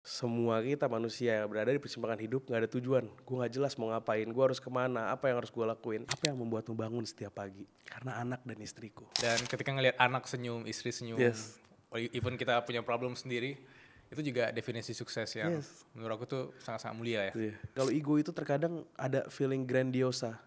Semua kita manusia yang berada di persimpangan hidup gak ada tujuan. Gue gak jelas mau ngapain, gue harus kemana, apa yang harus gue lakuin. Apa yang membuatmu bangun setiap pagi? Karena anak dan istriku. Dan ketika ngelihat anak senyum, istri senyum, Yes. even kita punya problem sendiri, itu juga definisi sukses yang menurut aku tuh sangat-sangat mulia ya. Iya. Kalau ego itu terkadang ada feeling grandiosa,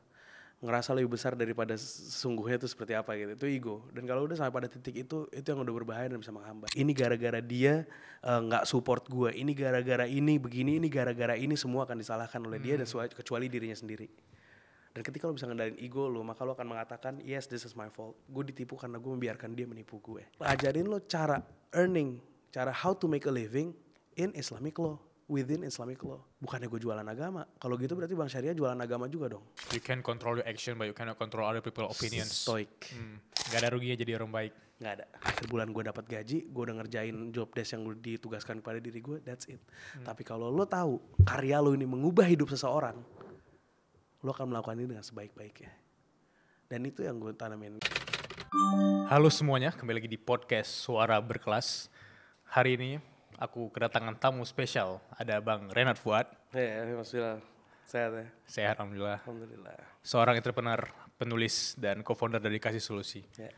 ngerasa lebih besar daripada sesungguhnya itu seperti apa gitu. Itu ego. Dan kalau udah sampai pada titik itu yang udah berbahaya dan bisa menghambat. Ini gara-gara dia nggak support gue. Ini gara-gara ini begini. Ini gara-gara ini, semua akan disalahkan oleh dia dan kecuali dirinya sendiri. Dan ketika lo bisa ngendalin ego lo, maka lo akan mengatakan, yes, this is my fault. Gue ditipu karena gue membiarkan dia menipu gue. Ajarin lo cara earning, cara how to make a living in Islamic law, within Islamic law. Bukannya gue jualan agama. Kalau gitu berarti Bank Syariah jualan agama juga dong. You can control your action, but you cannot control other people's opinions. Stoik. Gak ada ruginya jadi orang baik. Gak ada. Akhir bulan gue dapat gaji, gue udah ngerjain job desk yang ditugaskan kepada diri gue, that's it. Tapi kalau lo tahu karya lo ini mengubah hidup seseorang, lo akan melakukan ini dengan sebaik-baiknya. Dan itu yang gue tanamin. Halo semuanya, kembali lagi di podcast Suara Berkelas. Hari ini aku kedatangan tamu spesial. Ada Bang Renat Fuad. Ya, Mas Bilal. Sehat ya? Sehat, Alhamdulillah. Alhamdulillah. Seorang entrepreneur, penulis, dan co-founder dari Kasih Solusi. Ya.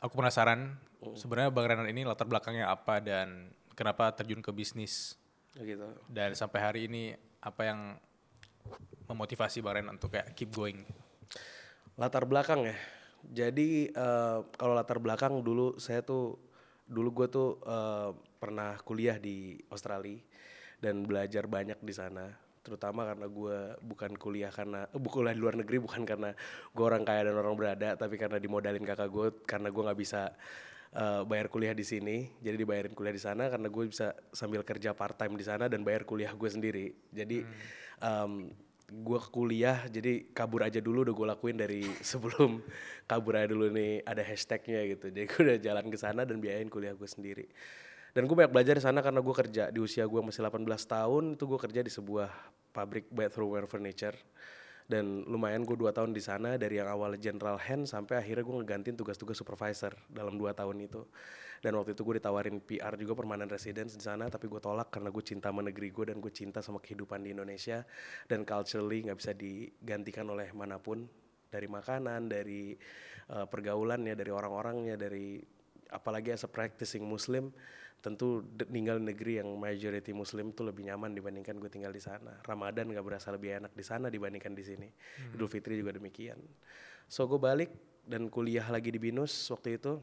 Aku penasaran, sebenarnya Bang Renat ini latar belakangnya apa dan kenapa terjun ke bisnis. Gitu. Dan sampai hari ini apa yang memotivasi Bang Renat untuk kayak keep going? Latar belakang ya. Jadi kalau latar belakang dulu gue tuh pernah kuliah di Australia dan belajar banyak di sana. Terutama karena gue bukan kuliah di luar negeri bukan karena gue orang kaya dan orang berada, tapi karena dimodalin kakak gue karena gue nggak bisa bayar kuliah di sini, jadi dibayarin kuliah di sana karena gue bisa sambil kerja part time di sana dan bayar kuliah gue sendiri. Jadi gue kuliah jadi kabur aja dulu udah gue lakuin dari sebelum kabur aja dulu nih ada hashtagnya gitu. Jadi gue udah jalan ke sana dan biayain kuliah gue sendiri. Dan gue banyak belajar di sana karena gue kerja di usia gue masih 18 tahun itu gue kerja di sebuah pabrik bathroomware furniture. Dan lumayan gue 2 tahun di sana, dari yang awalnya general hand sampai akhirnya gue ngegantiin tugas-tugas supervisor dalam 2 tahun itu. Dan waktu itu gue ditawarin PR juga, permanent residence di sana, tapi gue tolak karena gue cinta sama negeri gue dan gue cinta sama kehidupan di Indonesia. Dan culturally gak bisa digantikan oleh manapun, dari makanan, dari pergaulannya, dari orang-orangnya, dari apalagi as a practicing Muslim. Tentu tinggal di negeri yang majority Muslim itu lebih nyaman dibandingkan gue tinggal di sana. Ramadan gak berasa lebih enak di sana dibandingkan di sini. Idul Fitri juga demikian. So gue balik dan kuliah lagi di BINUS waktu itu,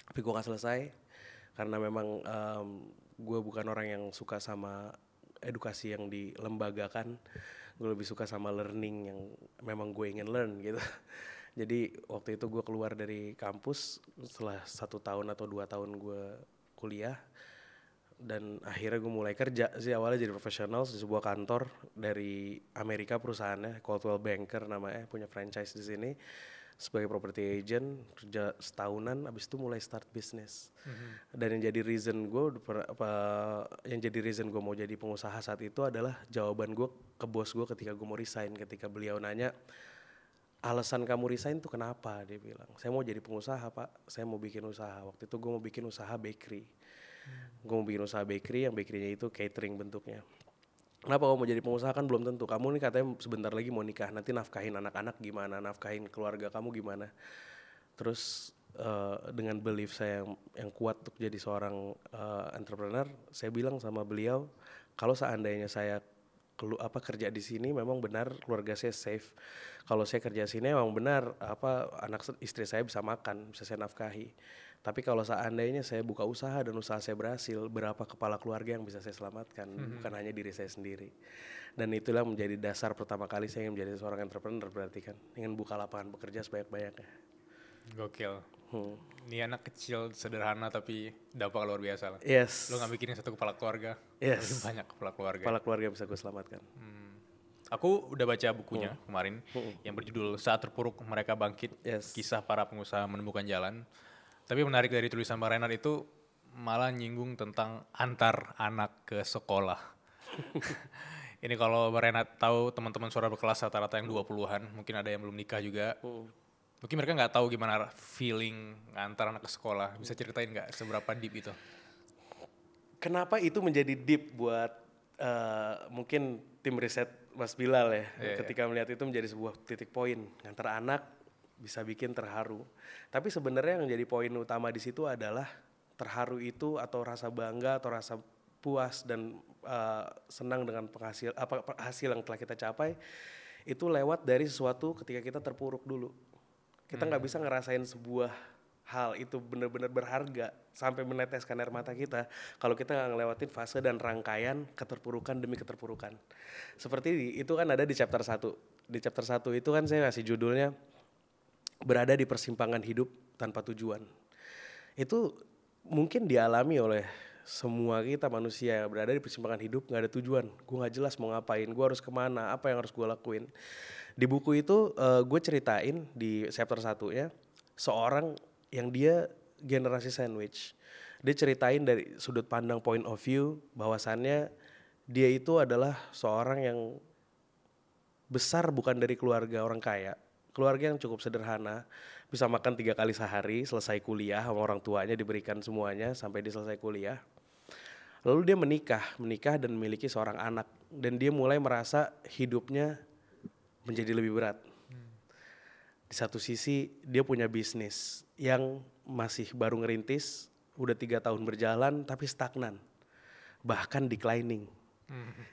tapi gue gak selesai karena memang gue bukan orang yang suka sama edukasi yang dilembagakan. Gue lebih suka sama learning yang memang gue ingin learn gitu. Jadi waktu itu gue keluar dari kampus setelah 1 tahun atau 2 tahun gue kuliah, dan akhirnya gue mulai kerja sih awalnya jadi profesional di sebuah kantor dari Amerika, perusahaannya Coldwell Banker namanya, punya franchise di sini sebagai property agent, kerja setahunan, abis itu mulai start bisnis. Dan yang jadi reason gue mau jadi pengusaha saat itu adalah jawaban gue ke bos gue ketika gue mau resign. Ketika beliau nanya, alasan kamu resign tuh kenapa? Dia bilang, saya mau jadi pengusaha pak, saya mau bikin usaha. Waktu itu gue mau bikin usaha bakery. Gue mau bikin usaha bakery, yang bakerynya itu catering bentuknya. Kenapa kamu mau jadi pengusaha? Kan belum tentu. Kamu nih katanya sebentar lagi mau nikah, nanti nafkahin anak-anak gimana, nafkahin keluarga kamu gimana. Terus dengan belief saya yang kuat untuk jadi seorang entrepreneur, saya bilang sama beliau, kalau seandainya saya kerja di sini memang benar keluarga saya safe. Kalau saya kerja di sini memang benar istri saya bisa makan, bisa saya nafkahi. Tapi kalau seandainya saya buka usaha dan usaha saya berhasil, berapa kepala keluarga yang bisa saya selamatkan, bukan hanya diri saya sendiri. Dan itulah menjadi dasar pertama kali saya ingin menjadi seorang entrepreneur, berarti kan ingin buka lapangan pekerja sebanyak-banyaknya. Gokil. Ini anak kecil sederhana tapi dampak luar biasa lah. Yes. Lo gak mikirin satu kepala keluarga, Yes. lebih banyak kepala keluarga. Kepala keluarga bisa gue selamatkan. Aku udah baca bukunya kemarin yang berjudul Saat Terpuruk Mereka Bangkit, Kisah Para Pengusaha Menemukan Jalan. Tapi menarik dari tulisan Bang Renat itu malah nyinggung tentang antar anak ke sekolah. Ini kalau Bang Renat tahu teman-teman Suara Berkelas rata-rata yang 20-an, mungkin ada yang belum nikah juga. Mungkin mereka nggak tahu gimana feeling antar anak ke sekolah. Bisa ceritain nggak seberapa deep itu? kenapa itu menjadi deep buat mungkin tim riset Mas Bilal ya, ketika melihat itu menjadi sebuah titik poin antara anak bisa bikin terharu. Tapi sebenarnya yang jadi poin utama di situ adalah terharu itu atau rasa bangga atau rasa puas dan senang dengan hasil yang telah kita capai itu lewat dari sesuatu ketika kita terpuruk dulu. Kita nggak bisa ngerasain sebuah hal itu benar-benar berharga sampai meneteskan air mata kita kalau kita nggak ngelewatin fase dan rangkaian keterpurukan demi keterpurukan. Seperti itu kan ada di chapter 1. Di chapter 1 itu kan saya kasih judulnya berada di persimpangan hidup tanpa tujuan. Itu mungkin dialami oleh semua kita manusia yang berada di persimpangan hidup, nggak ada tujuan. Gue nggak jelas mau ngapain, gue harus kemana, apa yang harus gue lakuin. Di buku itu gue ceritain di chapter 1-nya seorang yang dia generasi sandwich. Dia ceritain dari sudut pandang point of view bahwasannya dia itu adalah seorang yang besar bukan dari keluarga orang kaya. Keluarga yang cukup sederhana, bisa makan 3 kali sehari, selesai kuliah sama orang tuanya diberikan semuanya sampai dia selesai kuliah. Lalu dia menikah dan memiliki seorang anak. Dan dia mulai merasa hidupnya menjadi lebih berat. Di satu sisi dia punya bisnis yang masih baru ngerintis, udah 3 tahun berjalan tapi stagnan, bahkan declining.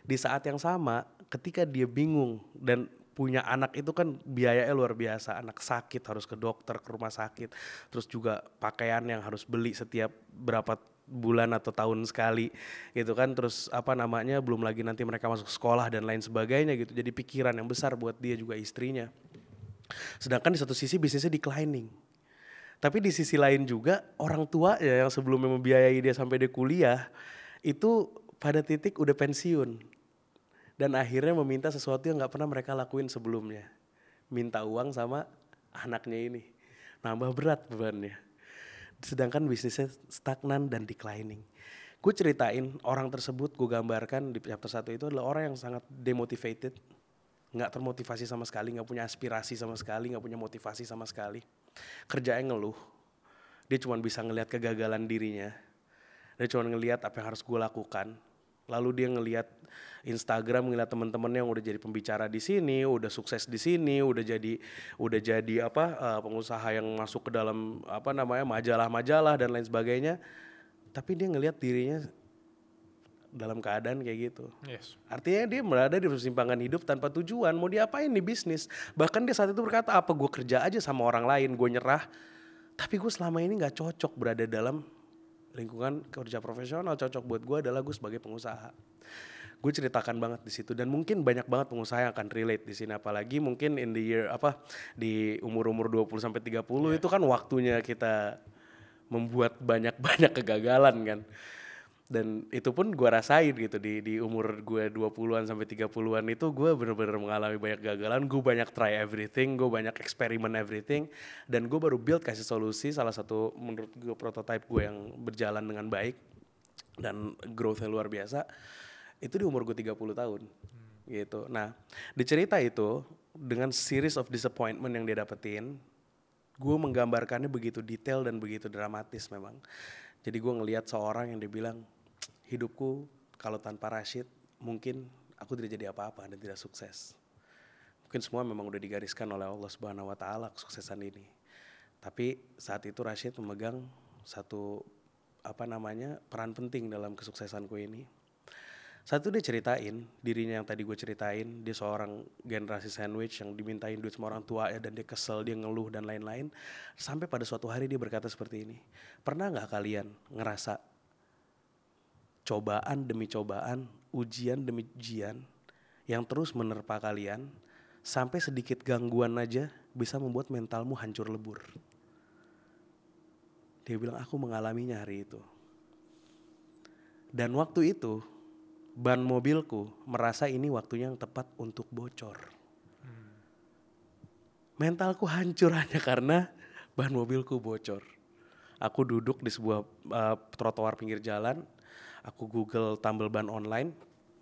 Di saat yang sama ketika dia bingung dan punya anak itu kan biayanya luar biasa, anak sakit harus ke dokter, ke rumah sakit, terus juga pakaian yang harus beli setiap berapa bulan atau tahun sekali gitu kan, terus belum lagi nanti mereka masuk sekolah dan lain sebagainya gitu, jadi pikiran yang besar buat dia juga istrinya. Sedangkan di satu sisi bisnisnya declining. Tapi di sisi lain juga orang tua ya yang sebelumnya membiayai dia sampai dia kuliah itu pada titik udah pensiun. Dan akhirnya meminta sesuatu yang gak pernah mereka lakuin sebelumnya. Minta uang sama anaknya ini. Nambah berat bebannya. Sedangkan bisnisnya stagnan dan declining. Gue ceritain orang tersebut, gue gambarkan di chapter 1 itu adalah orang yang sangat demotivated. Gak termotivasi sama sekali, gak punya aspirasi sama sekali, gak punya motivasi sama sekali. Kerjanya ngeluh. Dia cuma bisa ngelihat kegagalan dirinya. Dia cuma ngelihat apa yang harus gue lakukan. Lalu dia ngelihat Instagram, ngelihat teman-temannya yang udah jadi pembicara di sini, udah sukses di sini, udah jadi pengusaha yang masuk ke dalam majalah-majalah dan lain sebagainya. Tapi dia ngelihat dirinya dalam keadaan kayak gitu. Yes. Artinya dia berada di persimpangan hidup tanpa tujuan, mau diapain nih bisnis. Bahkan dia saat itu berkata, apa gue kerja aja sama orang lain, gue nyerah. Tapi gue selama ini gak cocok berada dalam lingkungan kerja profesional, cocok buat gue adalah gue sebagai pengusaha. Gue ceritakan banget di situ dan mungkin banyak banget pengusaha yang akan relate di sini, apalagi mungkin di umur-umur 20 sampai 30 itu kan waktunya kita membuat banyak kegagalan kan. Dan itu pun gue rasain gitu di umur gue 20-an sampai 30-an itu gue bener-bener mengalami banyak kegagalan, gue banyak try everything, gue banyak eksperimen everything, dan gue baru build kasih solusi salah satu menurut gue prototype gue yang berjalan dengan baik dan growth-nya luar biasa itu di umur gue 30 tahun gitu. Nah di cerita itu dengan series of disappointment yang dia dapetin, gue menggambarkannya begitu detail dan begitu dramatis memang. Jadi gue ngelihat seorang yang dia bilang, hidupku kalau tanpa Rashid mungkin aku tidak jadi apa-apa dan tidak sukses. Mungkin semua memang udah digariskan oleh Allah Subhanahu wa taala kesuksesan ini. Tapi saat itu Rashid memegang satu peran penting dalam kesuksesanku ini. Saat itu dia ceritain dirinya yang tadi gue ceritain, dia seorang generasi sandwich yang dimintain duit sama orang tua ya, dan dia kesel, dia ngeluh dan lain-lain. Sampai pada suatu hari dia berkata seperti ini, pernah gak kalian ngerasa cobaan demi cobaan, ujian demi ujian yang terus menerpa kalian sampai sedikit gangguan aja bisa membuat mentalmu hancur lebur. Dia bilang aku mengalaminya hari itu. Dan waktu itu ban mobilku merasa ini waktunya yang tepat untuk bocor. Mentalku hancur hanya karena ban mobilku bocor. Aku duduk di sebuah trotoar pinggir jalan. Aku Google tambal ban online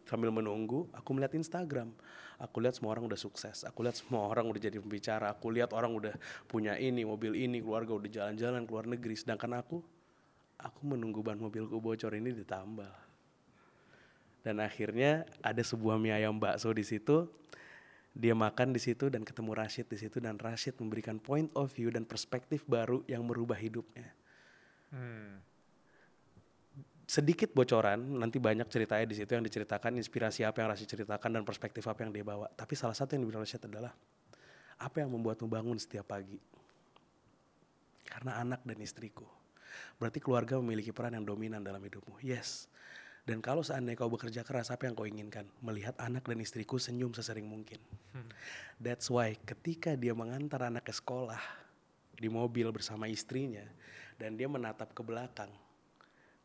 sambil menunggu. Aku melihat Instagram. Aku lihat semua orang udah sukses. Aku lihat semua orang udah jadi pembicara. Aku lihat orang udah punya ini, mobil ini, keluarga udah jalan-jalan ke luar negeri. Sedangkan aku aku menunggu ban mobilku bocor ini ditambal. Dan akhirnya ada sebuah mie ayam bakso di situ. Dia makan di situ dan ketemu Rashid di situ, dan Rashid memberikan point of view dan perspektif baru yang merubah hidupnya. Sedikit bocoran, nanti banyak ceritanya di situ yang diceritakan, inspirasi apa yang Rashid ceritakan dan perspektif apa yang dia bawa. Tapi salah satu yang dibilang Rashid adalah, apa yang membuatmu bangun setiap pagi? Karena anak dan istriku. Berarti keluarga memiliki peran yang dominan dalam hidupmu. Yes. Dan kalau seandainya kau bekerja keras, apa yang kau inginkan? Melihat anak dan istriku senyum sesering mungkin. That's why ketika dia mengantar anak ke sekolah di mobil bersama istrinya, dan dia menatap ke belakang,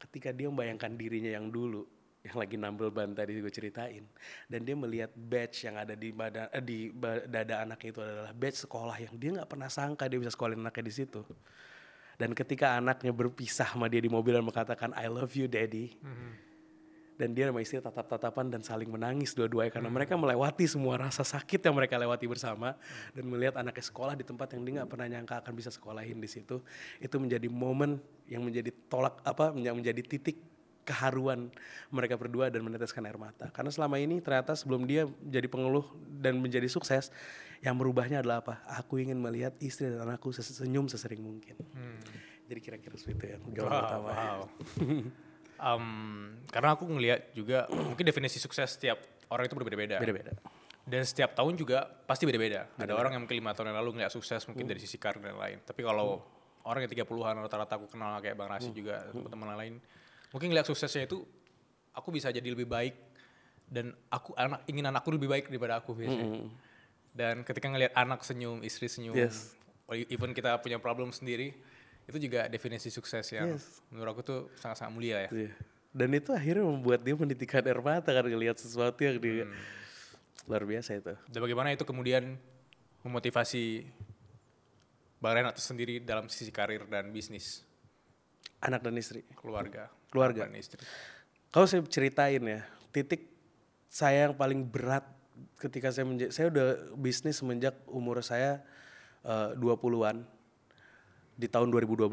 ketika dia membayangkan dirinya yang dulu, yang lagi nambel ban tadi gue ceritain, dan dia melihat badge yang ada di dada anaknya itu adalah badge sekolah yang dia nggak pernah sangka dia bisa sekolahin anaknya di situ. Dan ketika anaknya berpisah sama dia di mobil dan mengatakan I love you daddy, dan dia sama istri tatap-tatapan dan saling menangis dua-duanya karena mereka melewati semua rasa sakit yang mereka lewati bersama, dan melihat anaknya sekolah di tempat yang dia nggak pernah nyangka akan bisa sekolahin di situ. Itu menjadi momen yang menjadi menjadi titik keharuan mereka berdua dan meneteskan air mata. Karena selama ini ternyata sebelum dia jadi pengeluh dan menjadi sukses, yang merubahnya adalah apa? Aku ingin melihat istri dan anakku senyum sesering mungkin. Jadi kira-kira seperti itu yang Wow. Karena aku ngelihat juga mungkin definisi sukses setiap orang itu berbeda-beda. Beda-beda. Dan setiap tahun juga pasti beda-beda. Ada orang yang mungkin 5 tahun yang lalu ngeliat sukses mungkin dari sisi karir dan lain. Tapi kalau orang yang 30-an rata-rata aku kenal kayak Bang Rashid juga, teman-teman lain, mungkin ngeliat suksesnya itu aku bisa jadi lebih baik dan ingin anakku lebih baik daripada aku biasanya. Dan ketika ngelihat anak senyum, istri senyum, even kita punya problem sendiri, itu juga definisi sukses yang menurut aku tuh sangat-sangat mulia ya. Dan itu akhirnya membuat dia menitikkan air mata karena ngelihat sesuatu yang dia luar biasa itu. Dan bagaimana itu kemudian memotivasi Bang Renat sendiri dalam sisi karir dan bisnis? Anak dan istri. Keluarga. Dan istri. Kalau saya ceritain ya, titik saya yang paling berat ketika saya udah bisnis semenjak umur saya 20-an. Di tahun 2012.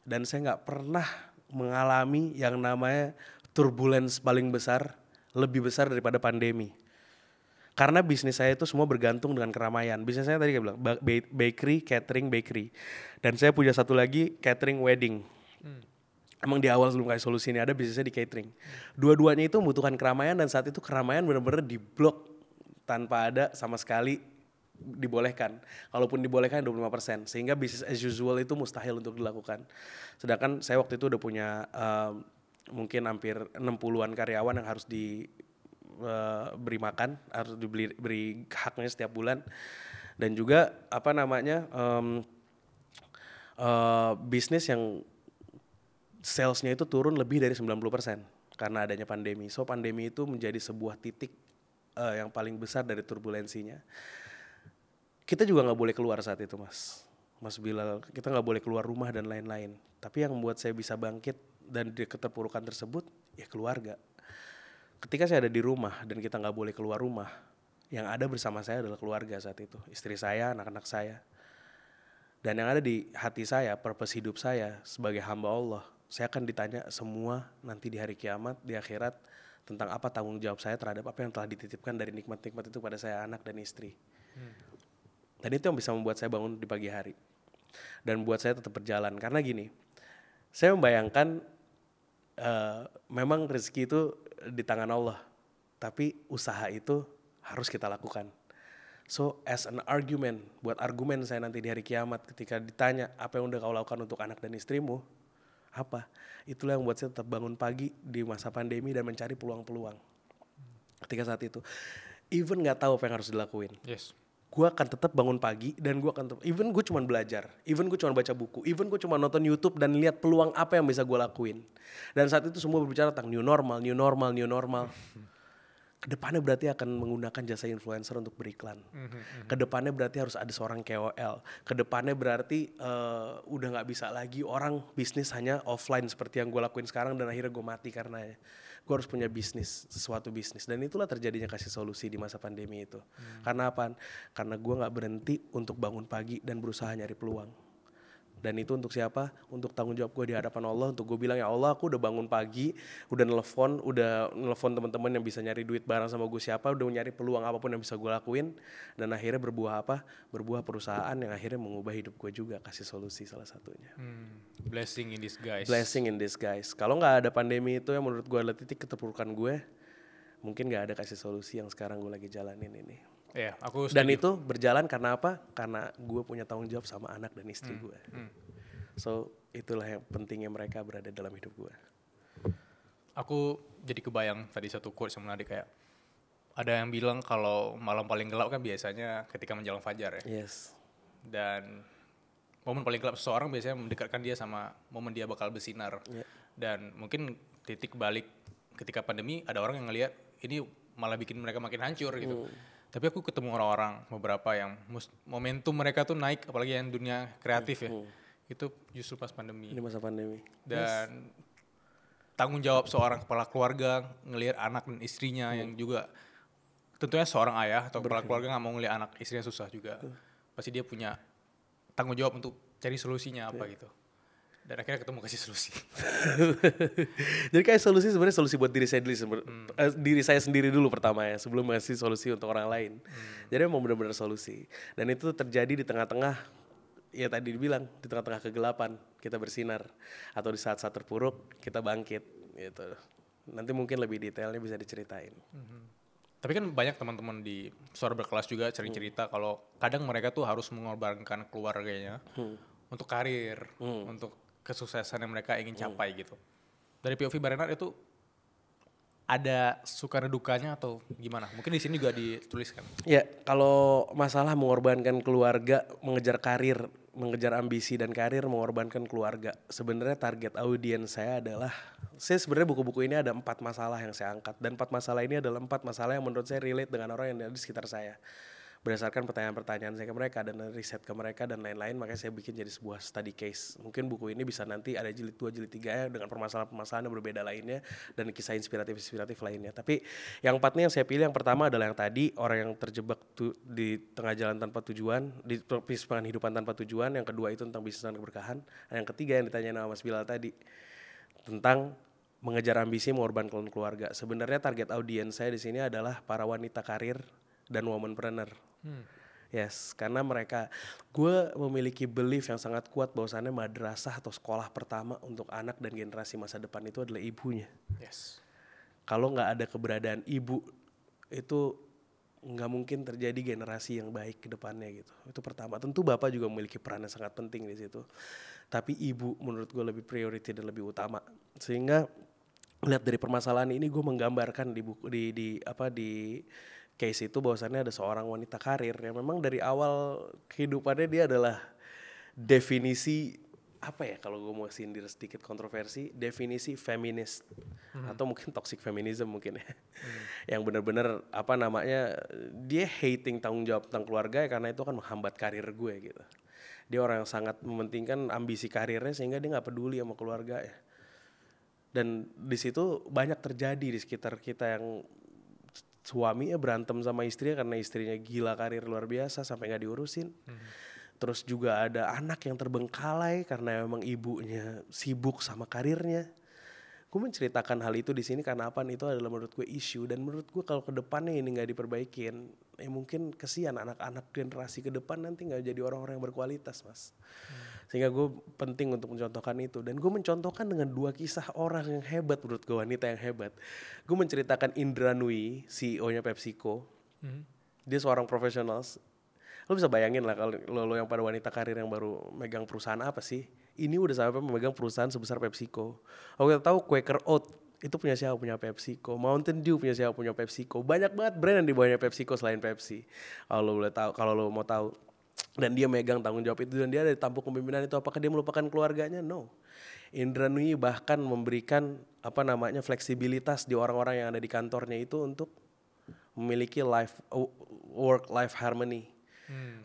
Dan saya gak pernah mengalami yang namanya turbulence paling besar, lebih besar daripada pandemi. Karena bisnis saya itu semua bergantung dengan keramaian. Bisnis saya tadi kayak bilang, bakery, catering, bakery. Dan saya punya satu lagi, catering wedding. Emang di awal sebelum kayak solusi ini ada bisnisnya di catering. Dua-duanya itu membutuhkan keramaian, dan saat itu keramaian benar-benar diblok tanpa ada sama sekali dibolehkan. Kalaupun dibolehkan 25%, sehingga bisnis as usual itu mustahil untuk dilakukan. Sedangkan saya waktu itu udah punya mungkin hampir 60-an karyawan yang harus diberi makan, harus diberi haknya setiap bulan. Dan juga bisnis yang salesnya itu turun lebih dari 90% karena adanya pandemi. So pandemi itu menjadi sebuah titik yang paling besar dari turbulensinya. Kita juga gak boleh keluar saat itu Mas Bilal, kita gak boleh keluar rumah dan lain-lain. Tapi yang membuat saya bisa bangkit dan di keterpurukan tersebut, ya keluarga. Ketika saya ada di rumah dan kita gak boleh keluar rumah, yang ada bersama saya adalah keluarga saat itu. Istri saya, anak-anak saya. Dan yang ada di hati saya, purpose hidup saya sebagai hamba Allah, saya akan ditanya semua nanti di hari kiamat, di akhirat, tentang apa tanggung jawab saya terhadap apa yang telah dititipkan dari nikmat-nikmat itu pada saya, anak dan istri. Dan itu yang bisa membuat saya bangun di pagi hari. Dan buat saya tetap berjalan. Karena gini, saya membayangkan memang rezeki itu di tangan Allah. Tapi usaha itu harus kita lakukan. So as an argument, buat argumen saya nanti di hari kiamat ketika ditanya apa yang udah kau lakukan untuk anak dan istrimu, apa? Itulah yang membuat saya tetap bangun pagi di masa pandemi dan mencari peluang-peluang. Ketika saat itu, even gak tahu apa yang harus dilakuin. Gue akan tetap bangun pagi dan gue akan even gue cuma belajar, even gue cuma baca buku, even gue cuma nonton YouTube dan lihat peluang apa yang bisa gue lakuin. Dan saat itu semua berbicara tentang new normal. Kedepannya berarti akan menggunakan jasa influencer untuk beriklan. Kedepannya berarti harus ada seorang KOL. Kedepannya berarti udah nggak bisa lagi orang bisnis hanya offline seperti yang gue lakuin sekarang dan akhirnya gue mati karena gue harus punya bisnis, sesuatu bisnis. Dan itulah terjadinya Kasih Solusi di masa pandemi itu. Karena apa? Karena gue nggak berhenti untuk bangun pagi dan berusaha nyari peluang. Dan itu untuk siapa? Untuk tanggung jawab gue di hadapan Allah. Untuk gue bilang, ya Allah, aku udah bangun pagi, udah nelfon teman-teman yang bisa nyari duit bareng sama gue siapa, udah nyari peluang apapun yang bisa gue lakuin. Dan akhirnya berbuah apa? Berbuah perusahaan yang akhirnya mengubah hidup gue juga, kasih solusi salah satunya. Blessing in disguise. Blessing in disguise. Kalau nggak ada pandemi itu yang menurut gue adalah titik keterpurukan gue, mungkin nggak ada kasih solusi yang sekarang gue lagi jalanin ini. Iya, aku setuju. Dan itu berjalan karena apa? Karena gue punya tanggung jawab sama anak dan istri gue. So itulah yang pentingnya mereka berada dalam hidup gue. Aku jadi kebayang tadi satu quote yang menarik, kayak ada yang bilang kalau malam paling gelap kan biasanya ketika menjelang fajar ya. Yes. Dan momen paling gelap seseorang biasanya mendekatkan dia sama momen dia bakal bersinar. Yeah. Dan mungkin titik balik ketika pandemi ada orang yang ngelihat ini malah bikin mereka makin hancur gitu. Tapi aku ketemu orang-orang beberapa yang momentum mereka tuh naik, apalagi yang dunia kreatif ya. Itu justru pas pandemi. Ini masa pandemi. Dan tanggung jawab seorang kepala keluarga ngelihat anak dan istrinya yang juga tentunya seorang ayah atau kepala keluarga nggak mau ngelihat anak istrinya susah juga. Pasti dia punya tanggung jawab untuk cari solusinya apa gitu. Dan akhirnya ketemu kasih solusi. Jadi kayak solusi sebenarnya solusi buat diri saya sendiri dulu pertama ya, sebelum ngasih solusi untuk orang lain. Jadi memang benar-benar solusi. Dan itu terjadi di tengah-tengah, ya tadi dibilang, di tengah-tengah kegelapan kita bersinar, atau di saat-saat terpuruk kita bangkit gitu. Nanti mungkin lebih detailnya bisa diceritain. Tapi kan banyak teman-teman di Suara Berkelas juga sering cerita kalau kadang mereka tuh harus mengorbankan keluarganya untuk karir, untuk kesuksesan yang mereka ingin capai gitu. Dari POV Barenat itu ada suka dan dukanya atau gimana? Mungkin di sini juga dituliskan. Ya, kalau masalah mengorbankan keluarga, mengejar karir, mengejar ambisi dan karir, mengorbankan keluarga. Sebenarnya target audiens saya adalah, saya sebenarnya buku-buku ini ada 4 masalah yang saya angkat. Dan 4 masalah ini adalah 4 masalah yang menurut saya relate dengan orang yang ada di sekitar saya. Berdasarkan pertanyaan-pertanyaan saya ke mereka dan riset ke mereka dan lain-lain, makanya saya bikin jadi sebuah study case. Mungkin buku ini bisa nanti ada jilid 2, jilid 3 ya, dengan permasalahan-permasalahan yang berbeda lainnya dan kisah inspiratif-inspiratif lainnya. Tapi yang 4 nih yang saya pilih, yang pertama adalah yang tadi, orang yang terjebak di tengah jalan tanpa tujuan, di persimpangan kehidupan tanpa tujuan. Yang kedua itu tentang bisnis dan keberkahan. Dan yang ketiga yang ditanyain sama Mas Bilal tadi, tentang mengejar ambisi, mengorbankan keluarga. Sebenarnya target audiens saya di sini adalah para wanita karir dan womanpreneur. Yes, karena gue memiliki belief yang sangat kuat bahwasannya madrasah atau sekolah pertama untuk anak dan generasi masa depan itu adalah ibunya. Yes. Kalau nggak ada keberadaan ibu, itu nggak mungkin terjadi generasi yang baik ke depannya gitu. Itu pertama. Tentu bapak juga memiliki peran yang sangat penting di situ. Tapi ibu menurut gue lebih priority dan lebih utama. Sehingga lihat dari permasalahan ini, gue menggambarkan di buku di case itu bahwasannya ada seorang wanita karir yang memang dari awal kehidupannya dia adalah definisi apa ya, kalau gue mau sindir sedikit kontroversi, definisi feminis atau mungkin toxic feminism mungkin ya. Yang benar-benar dia hating tanggung jawab tentang keluarga ya, karena itu akan menghambat karir gue gitu. Dia orang yang sangat mementingkan ambisi karirnya sehingga dia nggak peduli sama keluarga ya. Dan di situ banyak terjadi di sekitar kita yang suaminya berantem sama istrinya karena istrinya gila karir luar biasa sampai nggak diurusin. Terus juga ada anak yang terbengkalai karena memang ibunya sibuk sama karirnya. Gue menceritakan hal itu di sini karena itu adalah menurut gue isu, dan menurut gue kalau ke depannya ini nggak diperbaikin, mungkin kesian anak-anak generasi ke depan nanti nggak jadi orang-orang yang berkualitas, Mas. Sehingga gue penting untuk mencontohkan itu, dan gue mencontohkan dengan 2 kisah orang yang hebat, menurut gue wanita yang hebat. Gue menceritakan Indra Nui, CEO-nya PepsiCo. Dia seorang profesional. Lo bisa bayangin lah kalau lo yang pada wanita karir yang baru megang perusahaan apa sih? Ini udah sampai memegang perusahaan sebesar PepsiCo. Kalau kita tahu Quaker Oats itu punya siapa? Punya PepsiCo. Mountain Dew punya siapa? Punya PepsiCo. Banyak banget brand yang di bawahnya PepsiCo selain Pepsi. Kalau lo mau tahu. Dan dia megang tanggung jawab itu, dan dia ada di tampuk kepemimpinan itu. Apakah dia melupakan keluarganya? No. Indra Nui bahkan memberikan fleksibilitas di orang-orang yang ada di kantornya itu untuk memiliki work life harmony.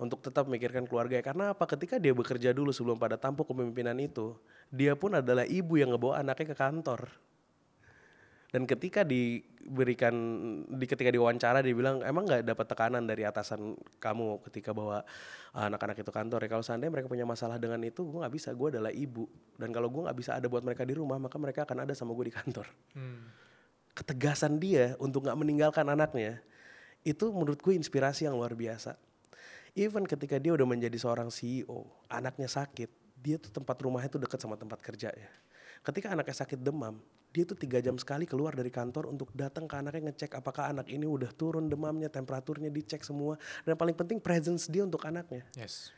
Untuk tetap memikirkan keluarga. Karena apa? Ketika dia bekerja dulu sebelum pada tampuk kepemimpinan itu, dia pun adalah ibu yang ngebawa anaknya ke kantor. Dan ketika ketika diwawancara dia bilang emang nggak dapat tekanan dari atasan kamu ketika bawa anak-anak itu kantor ya. Kalau seandainya mereka punya masalah dengan itu, gue nggak bisa. Gue adalah ibu dan kalau gue nggak bisa ada buat mereka di rumah, maka mereka akan ada sama gue di kantor. Ketegasan dia untuk nggak meninggalkan anaknya itu menurut gue inspirasi yang luar biasa. Even ketika dia udah menjadi seorang CEO, anaknya sakit, dia tuh tempat rumahnya tuh dekat sama tempat kerjanya. Ketika anaknya sakit demam, dia tuh 3 jam sekali keluar dari kantor untuk datang ke anaknya ngecek apakah anak ini udah turun demamnya, temperaturnya dicek semua. Dan paling penting presence dia untuk anaknya. Yes.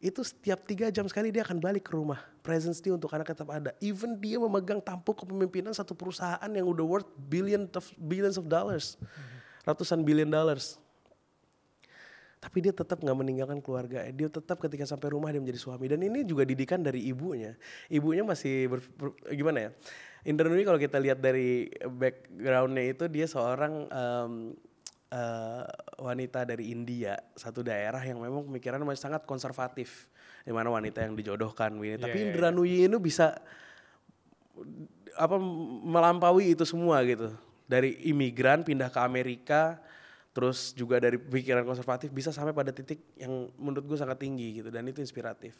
Itu setiap 3 jam sekali dia akan balik ke rumah. Presence dia untuk anaknya tetap ada. Even dia memegang tampuk kepemimpinan satu perusahaan yang udah worth billions of dollars. Ratusan billion dollars. Tapi dia tetap gak meninggalkan keluarga. Dia tetap ketika sampai rumah dia menjadi suami. Dan ini juga didikan dari ibunya. Ibunya masih gimana ya. Indra Nui kalau kita lihat dari backgroundnya itu dia seorang wanita dari India. Satu daerah yang memang pemikirannya masih sangat konservatif. Dimana wanita yang dijodohkan. Tapi Indra Nui ini bisa melampaui itu semua gitu. Dari imigran pindah ke Amerika. Terus juga dari pikiran konservatif bisa sampai pada titik yang menurut gue sangat tinggi gitu. Dan itu inspiratif.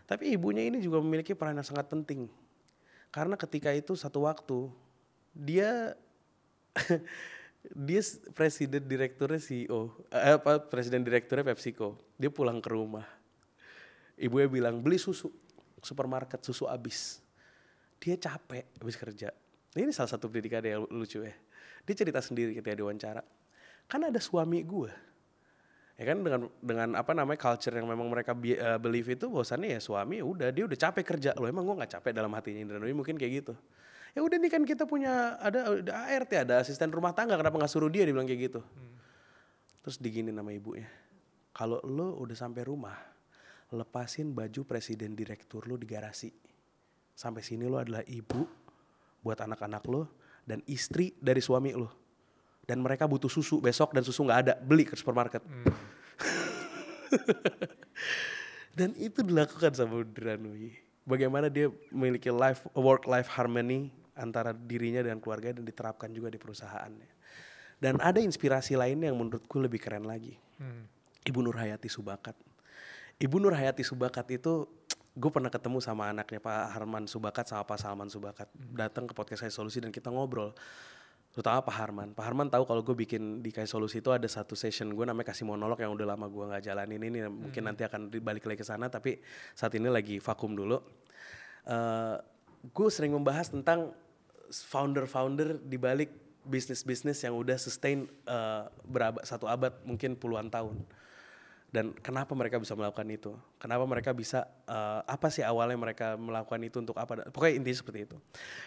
Tapi ibunya ini juga memiliki peran yang sangat penting. Karena ketika itu satu waktu dia dia presiden direkturnya CEO, presiden direkturnya PepsiCo. Dia pulang ke rumah. Ibunya bilang beli susu, supermarket susu habis. Dia capek habis kerja. Ini salah satu pendidikan yang lucu ya. Dia cerita sendiri ketika diwawancara. Kan ada suami gue. Ya kan dengan culture yang memang mereka believe itu bahwasannya ya suami udah dia udah capek kerja. Loh emang gue gak capek dalam hatinya Indra Nui mungkin kayak gitu. Ya udah nih kan kita punya ada ART, ada asisten rumah tangga, kenapa gak suruh dia bilang kayak gitu. Terus digini nama ibunya. Kalau lo udah sampai rumah, lepasin baju presiden direktur lo di garasi. Sampai sini lo adalah ibu buat anak-anak lo dan istri dari suami lo. Dan mereka butuh susu besok dan susu gak ada, beli ke supermarket. Dan itu dilakukan sama Indra Nui. Bagaimana dia memiliki work-life harmony antara dirinya dan keluarga dan diterapkan juga di perusahaannya. Dan ada inspirasi lainnya yang menurutku lebih keren lagi. Ibu Nurhayati Subakat. Ibu Nurhayati Subakat itu gue pernah ketemu sama anaknya Pak Harman Subakat sama Pak Salman Subakat. Datang ke podcast Kai Solusi dan kita ngobrol. Terutama Pak Harman. Pak Harman tahu kalau gue bikin di Kai Solusi itu ada satu session gue namanya kasih monolog yang udah lama gue nggak jalanin ini. Mungkin nanti akan balik lagi ke sana tapi saat ini lagi vakum dulu. Gue sering membahas tentang founder-founder di balik bisnis-bisnis yang udah sustain satu abad mungkin puluhan tahun. Dan kenapa mereka bisa melakukan itu? Kenapa mereka bisa, apa sih awalnya mereka melakukan itu untuk apa? Pokoknya intinya seperti itu.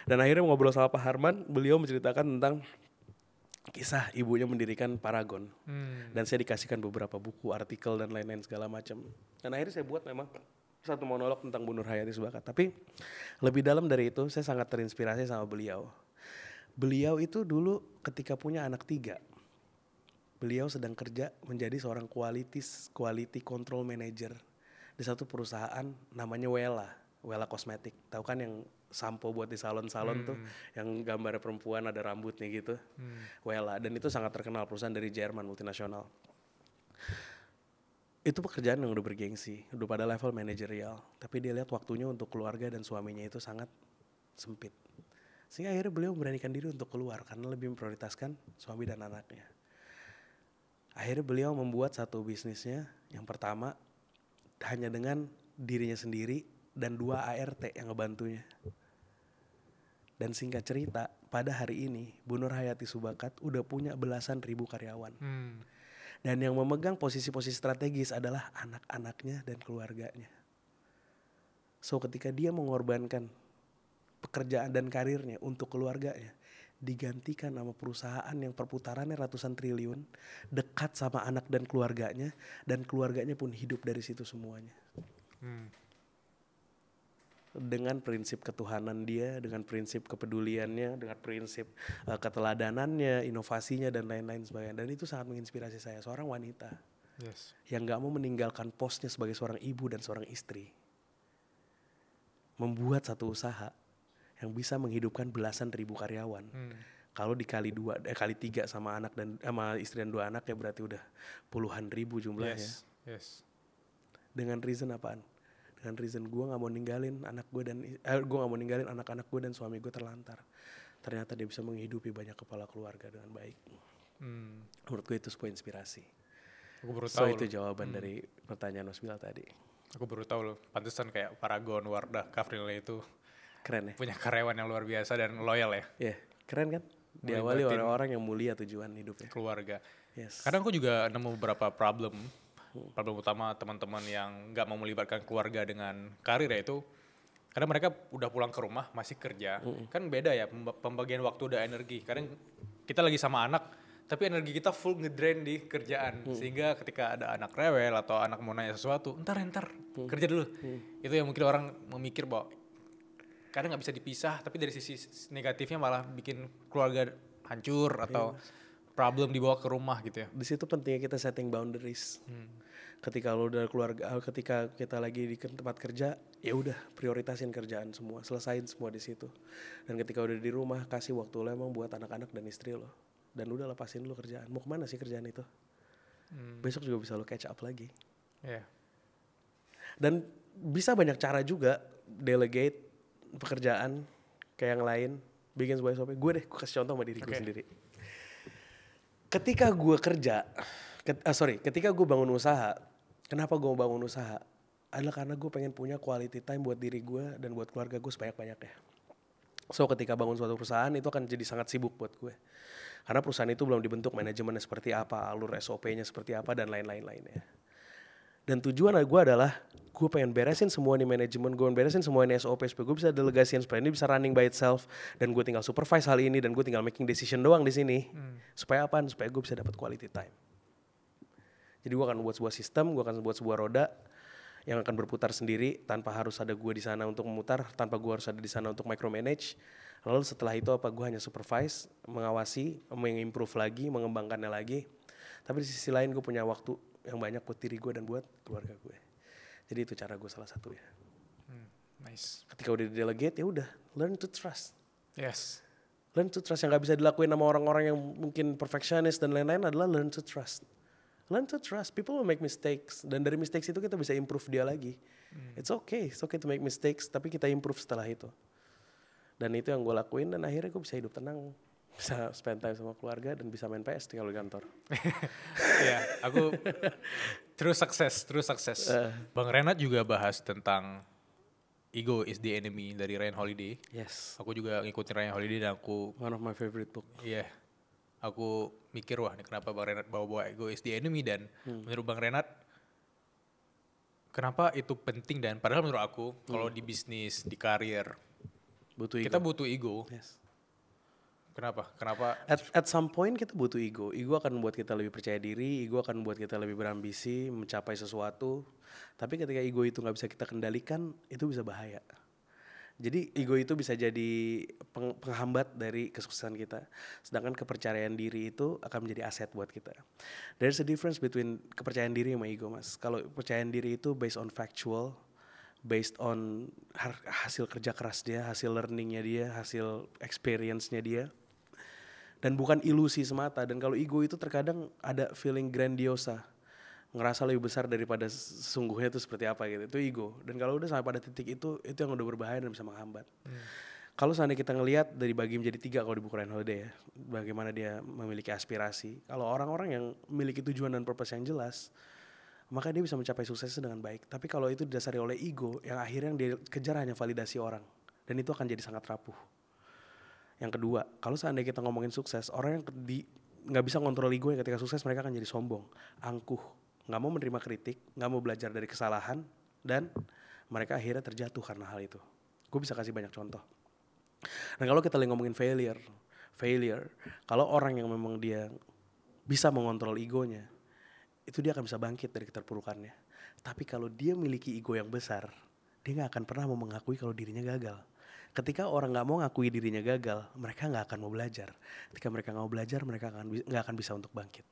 Dan akhirnya ngobrol sama Pak Harman, beliau menceritakan tentang kisah ibunya mendirikan Paragon. Dan saya dikasihkan beberapa buku, artikel, dan lain-lain segala macam. Dan akhirnya saya buat memang satu monolog tentang Bu Nurhayati Subakat. Tapi lebih dalam dari itu, saya sangat terinspirasi sama beliau. Beliau itu dulu ketika punya anak 3, beliau sedang kerja menjadi seorang quality control manager di satu perusahaan namanya Wella Cosmetic. Tahu kan yang sampo buat di salon-salon tuh yang gambar perempuan ada rambutnya gitu. Wella, dan itu sangat terkenal, perusahaan dari Jerman multinasional. Itu pekerjaan yang udah bergengsi, udah pada level manajerial, tapi dia lihat waktunya untuk keluarga dan suaminya itu sangat sempit. Sehingga akhirnya beliau memberanikan diri untuk keluar karena lebih memprioritaskan suami dan anaknya. Akhirnya beliau membuat satu bisnisnya, yang pertama hanya dengan dirinya sendiri dan 2 ART yang ngebantunya. Dan singkat cerita, pada hari ini Bu Nurhayati Subakat udah punya belasan ribu karyawan. Dan yang memegang posisi-posisi strategis adalah anak-anaknya dan keluarganya. So ketika dia mengorbankan pekerjaan dan karirnya untuk keluarganya, digantikan sama perusahaan yang perputarannya ratusan triliun, dekat sama anak dan keluarganya pun hidup dari situ semuanya. Dengan prinsip ketuhanan dia, dengan prinsip kepeduliannya, dengan prinsip keteladanannya, inovasinya dan lain-lain sebagainya. Dan itu sangat menginspirasi saya, seorang wanita yang gak mau meninggalkan posnya sebagai seorang ibu dan seorang istri, membuat satu usaha yang bisa menghidupkan belasan ribu karyawan. Kalau dikali kali 3 sama anak dan sama istri dan 2 anak ya berarti udah puluhan ribu jumlahnya. Yes. Dengan reason apaan? Dengan reason gue nggak mau ninggalin anak-anak gue dan suami gue terlantar. Ternyata dia bisa menghidupi banyak kepala keluarga dengan baik. Menurut gue itu sebuah inspirasi. Aku baru tahu. Itu jawaban dari pertanyaan Mas Bilal tadi. Aku baru tahu loh, pantesan kayak Paragon, Wardah, Kafril itu keren ya. Punya karyawan yang luar biasa dan loyal ya. Iya, keren kan? Diawali orang-orang yang mulia tujuan hidupnya. Keluarga. Yes. Kadang aku juga nemu beberapa problem utama teman-teman yang nggak mau melibatkan keluarga dengan karir yaitu kadang mereka udah pulang ke rumah masih kerja. Kan beda ya pembagian waktu dan energi. Kadang kita lagi sama anak tapi energi kita full ngedrain di kerjaan. Sehingga ketika ada anak rewel atau anak mau nanya sesuatu, ntar kerja dulu. Itu yang mungkin orang memikir bahwa kadang nggak bisa dipisah, tapi dari sisi negatifnya malah bikin keluarga hancur atau problem dibawa ke rumah gitu ya. Di situ pentingnya kita setting boundaries. Ketika lo udah keluarga, ketika kita lagi di tempat kerja, ya udah prioritasin kerjaan semua, selesain semua di situ. Dan ketika udah di rumah, kasih waktu lo emang buat anak-anak dan istri lo. Dan udah lepasin lo kerjaan. Mau kemana sih kerjaan itu? Besok juga bisa lo catch up lagi. Yeah. Dan bisa banyak cara juga delegate pekerjaan ke yang lain, bikin sebuah SOP. Gue kasih contoh sama diri gue sendiri. Ketika gue ketika gue bangun usaha, kenapa gue bangun usaha? Adalah karena gue pengen punya quality time buat diri gue dan buat keluarga gue sebanyak-banyaknya. So ketika bangun suatu perusahaan itu akan jadi sangat sibuk buat gue. Karena perusahaan itu belum dibentuk manajemennya seperti apa, alur SOP-nya seperti apa, dan lain-lainnya. Dan tujuan gue adalah gue pengen beresin semua nih manajemen, gue beresin semua ini SOP supaya gue bisa delegasiin, supaya ini bisa running by itself, dan gue tinggal supervise hal ini, dan gue tinggal making decision doang di sini. Supaya apaan? Supaya gue bisa dapat quality time. Jadi gue akan buat sebuah sistem, gue akan buat sebuah roda yang akan berputar sendiri tanpa harus ada gue di sana untuk memutar, tanpa gue harus ada di sana untuk micromanage. Lalu setelah itu gue hanya supervise, mengawasi, mengimprove lagi, mengembangkannya lagi. Tapi di sisi lain gue punya waktu yang banyak buat diri gue dan buat keluarga gue. Jadi itu cara gue salah satu ya. Nice. Ketika udah di-delegate ya udah, learn to trust. Yes. Learn to trust yang gak bisa dilakuin sama orang-orang yang mungkin perfectionist dan lain-lain adalah learn to trust. Learn to trust. People will make mistakes. Dan dari mistakes itu kita bisa improve dia lagi. It's okay to make mistakes. Tapi kita improve setelah itu. Dan itu yang gue lakuin. Dan akhirnya gue bisa hidup tenang. Bisa spend time sama keluarga. Dan bisa main PS tinggal di kantor. Ya, aku true success. Bang Renat juga bahas tentang Ego is the Enemy dari Ryan Holiday. Yes. Aku juga ngikutin Ryan Holiday dan aku... One of my favorite book. Iya. Yeah. Aku mikir wah ini kenapa Bang Renat bawa-bawa Ego is the Enemy dan menurut Bang Renat kenapa itu penting dan padahal menurut aku kalau di bisnis, di karir kita butuh ego. Yes. Kenapa? At some point kita butuh ego. Ego akan membuat kita lebih percaya diri, ego akan membuat kita lebih berambisi, mencapai sesuatu. Tapi ketika ego itu gak bisa kita kendalikan, itu bisa bahaya. Jadi ego itu bisa jadi penghambat dari kesuksesan kita. Sedangkan kepercayaan diri itu akan menjadi aset buat kita. There's a difference between kepercayaan diri sama ego, Mas. Kalau kepercayaan diri itu based on factual, based on hasil kerja keras dia, hasil learningnya dia, hasil experience-nya dia. Dan bukan ilusi semata. Dan kalau ego itu terkadang ada feeling grandiosa. Ngerasa lebih besar daripada sesungguhnya itu seperti apa gitu. Itu ego. Dan kalau udah sampai pada titik itu yang udah berbahaya dan bisa menghambat. Kalau seandainya kita ngelihat dari bagi menjadi 3 kalau di buku Ryan Holiday ya, bagaimana dia memiliki aspirasi. Kalau orang-orang yang memiliki tujuan dan purpose yang jelas, maka dia bisa mencapai sukses dengan baik. Tapi kalau itu didasari oleh ego, yang akhirnya yang dia kejar hanya validasi orang. Dan itu akan jadi sangat rapuh. Yang kedua, kalau seandainya kita ngomongin sukses, orang yang nggak bisa kontrol ego yang ketika sukses mereka akan jadi sombong, angkuh, nggak mau menerima kritik, nggak mau belajar dari kesalahan, dan mereka akhirnya terjatuh karena hal itu. Gue bisa kasih banyak contoh. Dan kalau kita lagi ngomongin failure, kalau orang yang memang dia bisa mengontrol egonya, itu dia akan bisa bangkit dari keterpurukannya. Tapi kalau dia memiliki ego yang besar, dia gak akan pernah mau mengakui kalau dirinya gagal. Ketika orang gak mau mengakui dirinya gagal, mereka gak akan mau belajar. Ketika mereka gak mau belajar, mereka gak akan bisa untuk bangkit.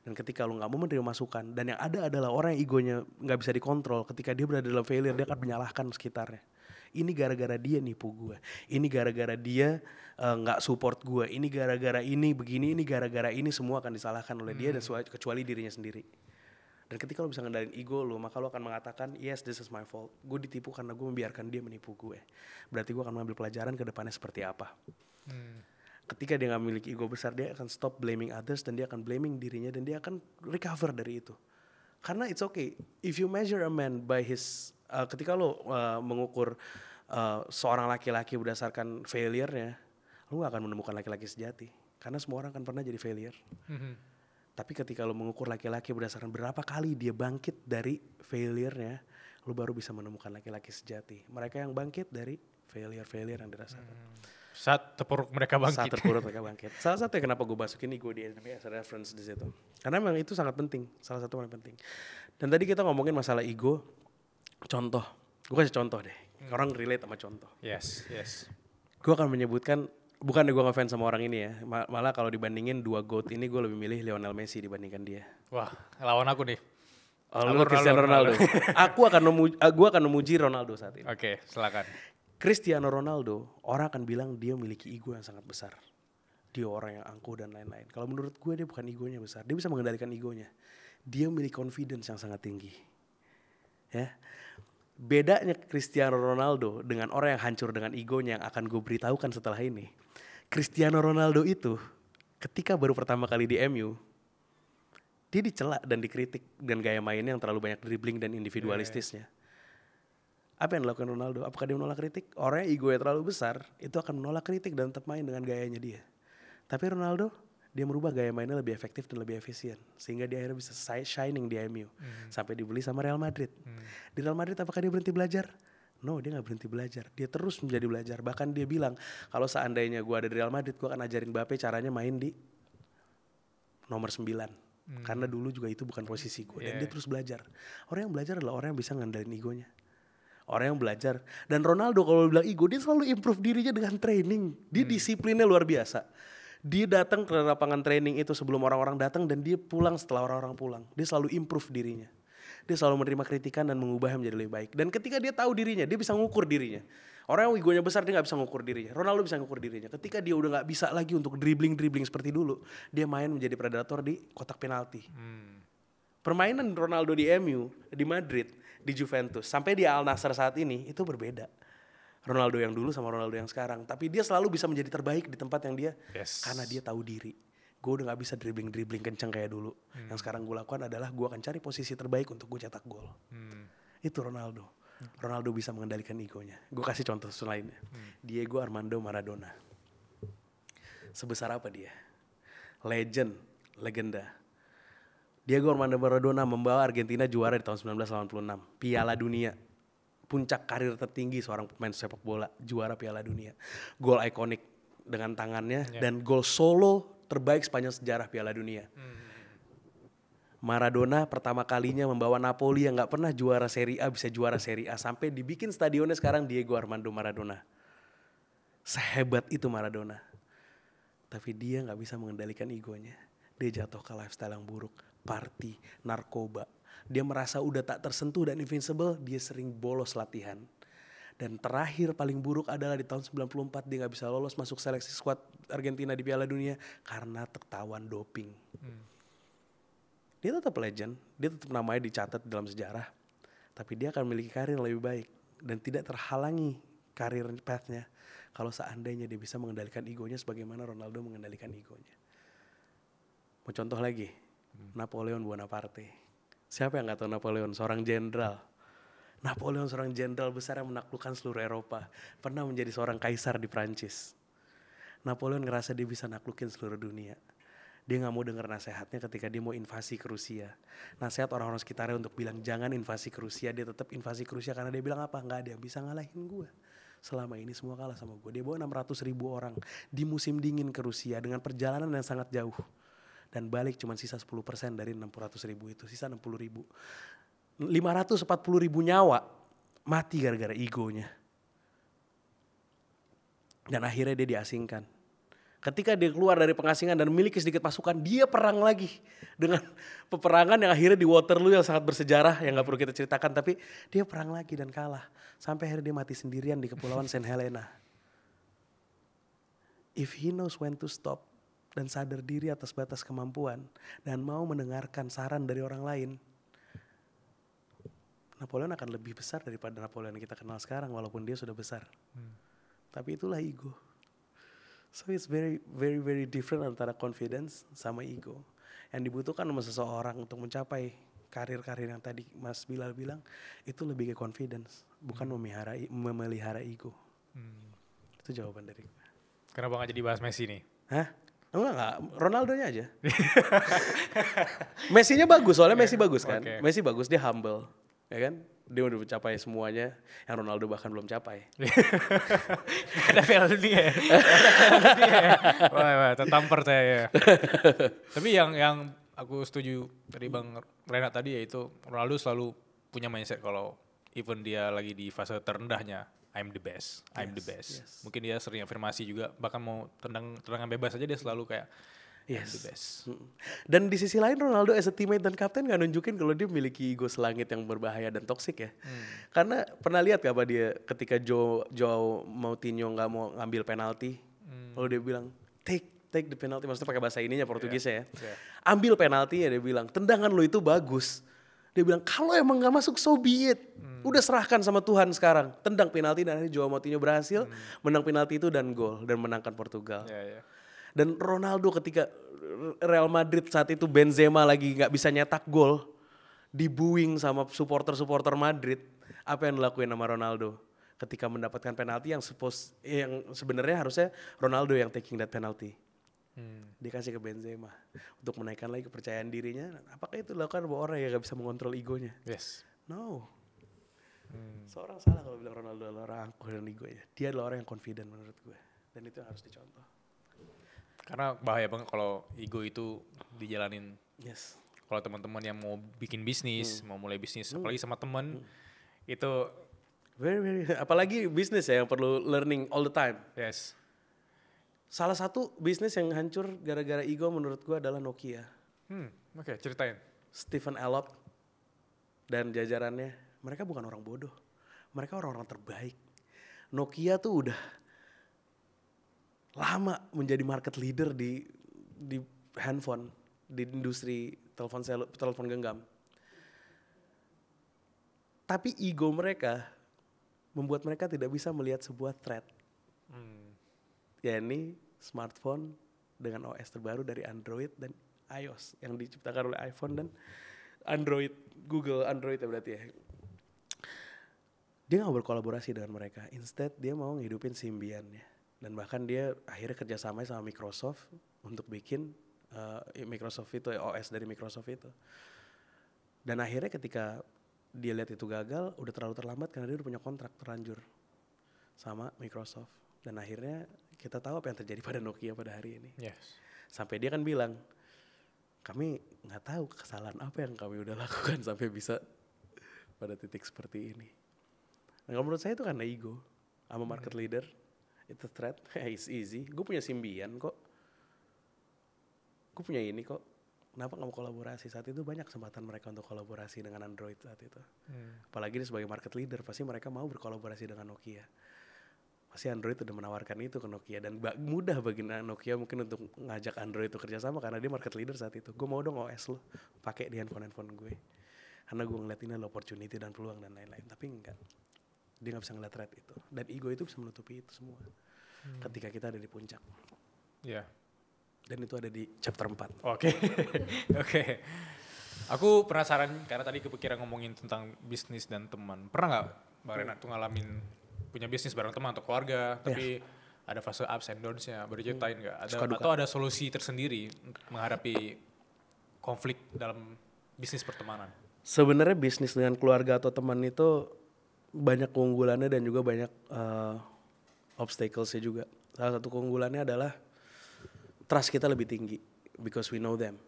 Dan ketika lu gak mau menerima masukan, dan yang ada adalah orang yang egonya gak bisa dikontrol, ketika dia berada dalam failure, dia akan menyalahkan sekitarnya. Ini gara-gara dia nipu gue. Ini gara-gara dia nggak support gue. Ini gara-gara ini begini. Ini gara-gara ini, semua akan disalahkan oleh dia dan kecuali dirinya sendiri. Dan ketika lo bisa ngendalin ego lo, maka lo akan mengatakan, yes, this is my fault. Gue ditipu karena gue membiarkan dia menipu gue. Berarti gue akan mengambil pelajaran ke depannya seperti apa. Ketika dia gak memiliki ego besar, dia akan stop blaming others dan dia akan blaming dirinya dan dia akan recover dari itu. Karena it's okay, if you measure a man by his, ketika lo mengukur seorang laki-laki berdasarkan failure-nya, lo gak akan menemukan laki-laki sejati. Karena semua orang akan pernah jadi failure. Tapi ketika lo mengukur laki-laki berdasarkan berapa kali dia bangkit dari failure-nya, lo baru bisa menemukan laki-laki sejati. Mereka yang bangkit dari failure yang dirasakan. Saat terpuruk mereka bangkit. Salah satu kenapa gue masukin ego di enemy as a reference di situ. Karena memang itu sangat penting, salah satu yang penting. Dan tadi kita ngomongin masalah ego, contoh. Gue kasih contoh deh. Orang relate sama contoh. Yes. Gue akan menyebutkan, bukan gue ngefans sama orang ini ya. Malah kalau dibandingin dua GOAT ini, gue lebih milih Lionel Messi dibandingkan dia. Wah, lawan aku nih. Lu Cristiano Ronaldo. Gue akan memuji Ronaldo saat ini. Oke, silakan. Cristiano Ronaldo, orang akan bilang dia memiliki ego yang sangat besar. Dia orang yang angkuh dan lain-lain. Kalau menurut gue dia bukan egonya besar. Dia bisa mengendalikan egonya. Dia memiliki confidence yang sangat tinggi. Ya. Bedanya Cristiano Ronaldo dengan orang yang hancur dengan egonya yang akan gue beritahukan setelah ini. Cristiano Ronaldo itu ketika baru pertama kali di MU, dia dicela dan dikritik dan gaya mainnya yang terlalu banyak dribbling dan individualistisnya. Apa yang dilakukan Ronaldo? Apakah dia menolak kritik? Orang yang egonya terlalu besar itu akan menolak kritik dan tetap main dengan gayanya dia. Tapi Ronaldo, dia merubah gaya mainnya lebih efektif dan lebih efisien. Sehingga dia akhirnya bisa shining di MU. Sampai dibeli sama Real Madrid. Di Real Madrid apakah dia berhenti belajar? No, dia gak berhenti belajar. Dia terus menjadi belajar. Bahkan dia bilang, kalau seandainya gue ada di Real Madrid, gue akan ajarin Mbappe caranya main di nomor 9. Karena dulu juga itu bukan posisi gue. Dan dia terus belajar. Orang yang belajar adalah orang yang bisa ngandelin egonya. Orang yang belajar. Dan Ronaldo kalau bilang ego, dia selalu improve dirinya dengan training. Dia disiplinnya luar biasa. Dia datang ke lapangan training itu sebelum orang-orang datang dan dia pulang setelah orang-orang pulang. Dia selalu improve dirinya. Dia selalu menerima kritikan dan mengubahnya menjadi lebih baik. Dan ketika dia tahu dirinya, dia bisa ngukur dirinya. Orang yang egonya besar, dia gak bisa ngukur dirinya. Ronaldo bisa ngukur dirinya. Ketika dia udah gak bisa lagi untuk dribbling seperti dulu, dia main menjadi predator di kotak penalti. Permainan Ronaldo di MU, di Madrid, di Juventus, sampai di Al Nassr saat ini, itu berbeda. Ronaldo yang dulu sama Ronaldo yang sekarang. Tapi dia selalu bisa menjadi terbaik di tempat yang dia, karena dia tahu diri. Gue udah gak bisa dribbling kenceng kayak dulu. Yang sekarang gue lakukan adalah gue akan cari posisi terbaik untuk gue cetak gol. Itu Ronaldo. Ronaldo bisa mengendalikan egonya. Gue kasih contoh lainnya. Diego Armando Maradona. Sebesar apa dia? Legenda. Diego Armando Maradona membawa Argentina juara di tahun 1986. Piala Dunia. Puncak karir tertinggi seorang pemain sepak bola. Juara Piala Dunia. Gol ikonik dengan tangannya. Dan gol solo terbaik sepanjang sejarah Piala Dunia. Maradona pertama kalinya membawa Napoli yang gak pernah juara Serie A bisa juara Serie A. Sampai dibikin stadionnya sekarang Diego Armando Maradona. Sehebat itu Maradona. Tapi dia gak bisa mengendalikan egonya. Dia jatuh ke lifestyle yang buruk. Party, narkoba. Dia merasa udah tak tersentuh dan invincible. Dia sering bolos latihan. Dan terakhir paling buruk adalah di tahun 94 dia gak bisa lolos masuk seleksi skuad Argentina di Piala Dunia karena ketahuan doping. Dia tetap legend, dia tetap namanya dicatat dalam sejarah. Tapi dia akan memiliki karir yang lebih baik dan tidak terhalangi karir path-nya kalau seandainya dia bisa mengendalikan egonya sebagaimana Ronaldo mengendalikan egonya. Mau contoh lagi, Napoleon Bonaparte. Siapa yang gak tahu Napoleon? Seorang jenderal. Napoleon seorang jenderal besar yang menaklukkan seluruh Eropa. Pernah menjadi seorang kaisar di Prancis. Napoleon ngerasa dia bisa naklukin seluruh dunia. Dia gak mau dengar nasihatnya ketika dia mau invasi ke Rusia. Nasihat orang-orang sekitarnya untuk bilang jangan invasi ke Rusia. Dia tetap invasi ke Rusia karena dia bilang apa? Gak ada yang bisa ngalahin gue. Selama ini semua kalah sama gue. Dia bawa 600.000 orang di musim dingin ke Rusia dengan perjalanan yang sangat jauh. Dan balik cuma sisa 10% dari 600.000 itu. Sisa 60.000. 540.000 nyawa mati gara-gara egonya. Dan akhirnya dia diasingkan. Ketika dia keluar dari pengasingan dan memiliki sedikit pasukan, dia perang lagi dengan peperangan yang akhirnya di Waterloo yang sangat bersejarah yang nggak perlu kita ceritakan, tapi dia perang lagi dan kalah sampai akhirnya dia mati sendirian di kepulauan Saint Helena. If he knows when to stop dan sadar diri atas batas kemampuan dan mau mendengarkan saran dari orang lain, Napoleon akan lebih besar daripada Napoleon yang kita kenal sekarang walaupun dia sudah besar. Tapi itulah ego. So it's very very very different antara confidence sama ego. Yang dibutuhkan sama seseorang untuk mencapai karir-karir yang tadi Mas Bilal bilang, itu lebih ke confidence, bukan memelihara ego. Itu jawaban dari gue. Kenapa gak jadi bahas Messi nih? Hah? Enggak, Ronaldonya aja. Messi-nya bagus, soalnya Messi bagus kan. Okay. Messi bagus, dia humble. Ya kan? Dia udah mencapai semuanya yang Ronaldo bahkan belum capai. Ada penalti ya. Wah, tertampar saya ya. Tapi yang aku setuju dari Bang Renat tadi, yaitu Ronaldo selalu punya mindset kalau even dia lagi di fase terendahnya, I'm the best. Yes. Mungkin dia sering afirmasi juga, bahkan mau tendangan bebas aja dia selalu kayak I'm the best. Dan di sisi lain Ronaldo as a teammate dan kapten gak nunjukin kalau dia memiliki ego selangit yang berbahaya dan toksik ya. Karena pernah lihat gak apa dia ketika Joao Moutinho gak mau ngambil penalti, lalu dia bilang take the penalty, maksudnya pakai bahasa ininya Portugis ya. Ambil penaltinya, dia bilang tendangan lo itu bagus. Dia bilang kalau emang gak masuk so be it. Udah serahkan sama Tuhan sekarang. Tendang penalti dan akhirnya Joao Moutinho berhasil menang penalti itu dan gol dan menangkan Portugal. Dan Ronaldo ketika Real Madrid saat itu Benzema lagi gak bisa nyetak gol, dibuing sama supporter Madrid. Apa yang dilakuin sama Ronaldo ketika mendapatkan penalti yang sebenarnya harusnya Ronaldo yang taking that penalty. Dikasih ke Benzema untuk menaikkan lagi kepercayaan dirinya. Apakah itu dilakukan sama orang yang gak bisa mengontrol egonya? Yes. No. Seorang salah kalau bilang Ronaldo adalah orang angkuh dan egonya. Dia adalah orang yang confident menurut gue. Dan itu yang harus dicontoh. Karena bahaya banget kalau ego itu dijalanin. Yes. Kalau teman-teman yang mau bikin bisnis, mau mulai bisnis, apalagi sama teman, itu very, apalagi bisnis ya yang perlu learning all the time. Yes. Salah satu bisnis yang hancur gara-gara ego menurut gue adalah Nokia. Oke, ceritain. Stephen Elop dan jajarannya, mereka bukan orang bodoh. Mereka orang-orang terbaik. Nokia tuh udah lama menjadi market leader di handphone, di industri telepon genggam. Tapi ego mereka membuat mereka tidak bisa melihat sebuah threat. Yakni smartphone dengan OS terbaru dari Android dan iOS yang diciptakan oleh iPhone dan Android, Google Android ya berarti ya. Dia gak berkolaborasi dengan mereka, instead dia mau ngehidupin Symbian-nya. Dan bahkan dia akhirnya kerjasama sama Microsoft untuk bikin Microsoft itu, OS dari Microsoft itu. Dan akhirnya ketika dia lihat itu gagal, udah terlalu terlambat karena dia udah punya kontrak terlanjur sama Microsoft. Dan akhirnya kita tahu apa yang terjadi pada Nokia pada hari ini. Yes. Sampai dia kan bilang, kami gak tahu kesalahan apa yang kami udah lakukan sampai bisa pada titik seperti ini. Nah menurut saya itu karena ego sama market leader. Itu threat, it's easy. Gue punya Symbian kok. Gue punya ini kok. Kenapa gak mau kolaborasi? Saat itu banyak kesempatan mereka untuk kolaborasi dengan Android saat itu. Apalagi dia sebagai market leader, pasti mereka mau berkolaborasi dengan Nokia. Pasti Android udah menawarkan itu ke Nokia. Dan mudah bagi Nokia mungkin untuk ngajak Android itu kerjasama karena dia market leader saat itu. Gue mau dong OS lo pakai di handphone gue. Karena gue ngeliat ini adalah opportunity dan peluang dan lain-lain. Tapi enggak. Dia gak bisa ngeliat threat itu. Dan ego itu bisa menutupi itu semua. Ketika kita ada di puncak. Iya. Dan itu ada di chapter 4. Oke. Aku penasaran karena tadi kepikiran ngomongin tentang bisnis dan teman. Pernah gak Bang Renat tuh ngalamin punya bisnis bareng teman atau keluarga, tapi ada fase ups and downs-nya, boleh ceritain gak? Atau ada solusi tersendiri untuk menghadapi konflik dalam bisnis pertemanan? Sebenarnya bisnis dengan keluarga atau teman itu banyak keunggulannya dan juga banyak obstacles-nya juga. Salah satu keunggulannya adalah trust kita lebih tinggi because we know them.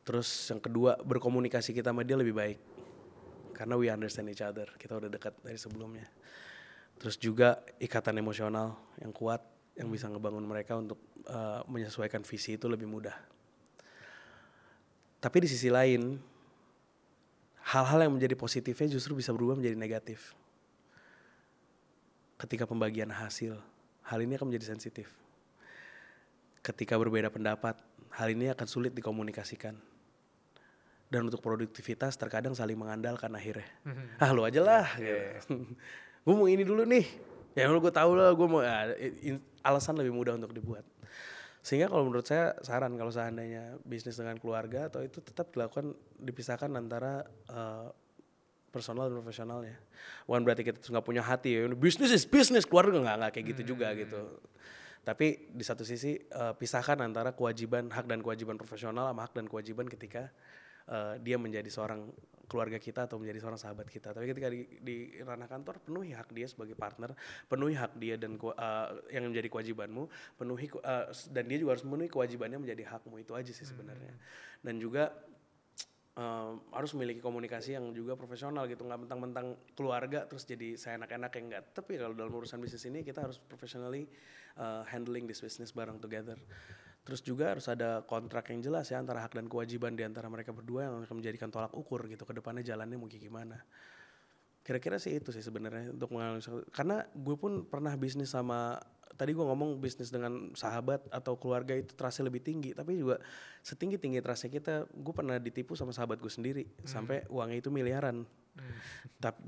Terus yang kedua, berkomunikasi kita sama dia lebih baik karena we understand each other. Kita udah dekat dari sebelumnya. Terus juga ikatan emosional yang kuat yang bisa ngebangun mereka untuk menyesuaikan visi itu lebih mudah. Tapi di sisi lain, hal-hal yang menjadi positifnya justru bisa berubah menjadi negatif. Ketika pembagian hasil, hal ini akan menjadi sensitif. Ketika berbeda pendapat, hal ini akan sulit dikomunikasikan. Dan untuk produktivitas terkadang saling mengandalkan akhirnya. Lu aja lah. Gue mau ini dulu nih. Ya lu gue tahu lah, gue mau alasan lebih mudah untuk dibuat. Sehingga kalau menurut saya saran kalau seandainya bisnis dengan keluarga atau itu tetap dilakukan, dipisahkan antara personal dan profesionalnya. Bukan berarti kita nggak punya hati ya, bisnis is bisnis, keluarga nggak kayak gitu juga gitu. Tapi di satu sisi pisahkan antara kewajiban, hak dan kewajiban profesional sama hak dan kewajiban ketika dia menjadi seorang keluarga kita atau menjadi seorang sahabat kita. Tapi ketika di ranah kantor, penuhi hak dia sebagai partner, penuhi hak dia dan yang menjadi kewajibanmu, penuhi dan dia juga harus memenuhi kewajibannya menjadi hakmu. Itu aja sih sebenarnya. Dan juga harus memiliki komunikasi yang juga profesional gitu, nggak mentang-mentang keluarga terus jadi saya enak-enak yang enggak. Tapi kalau dalam urusan bisnis ini kita harus professionally handling this business bareng together. Terus juga harus ada kontrak yang jelas ya antara hak dan kewajiban di antara mereka berdua yang akan menjadikan tolak ukur gitu ke depannya jalannya mau gimana. Kira-kira sih itu sih sebenarnya untuk mengalami, karena gue pun pernah bisnis sama, tadi gue ngomong bisnis dengan sahabat atau keluarga itu trustnya lebih tinggi, tapi juga setinggi-tinggi trustnya kita, gue pernah ditipu sama sahabat gue sendiri sampai uangnya itu miliaran.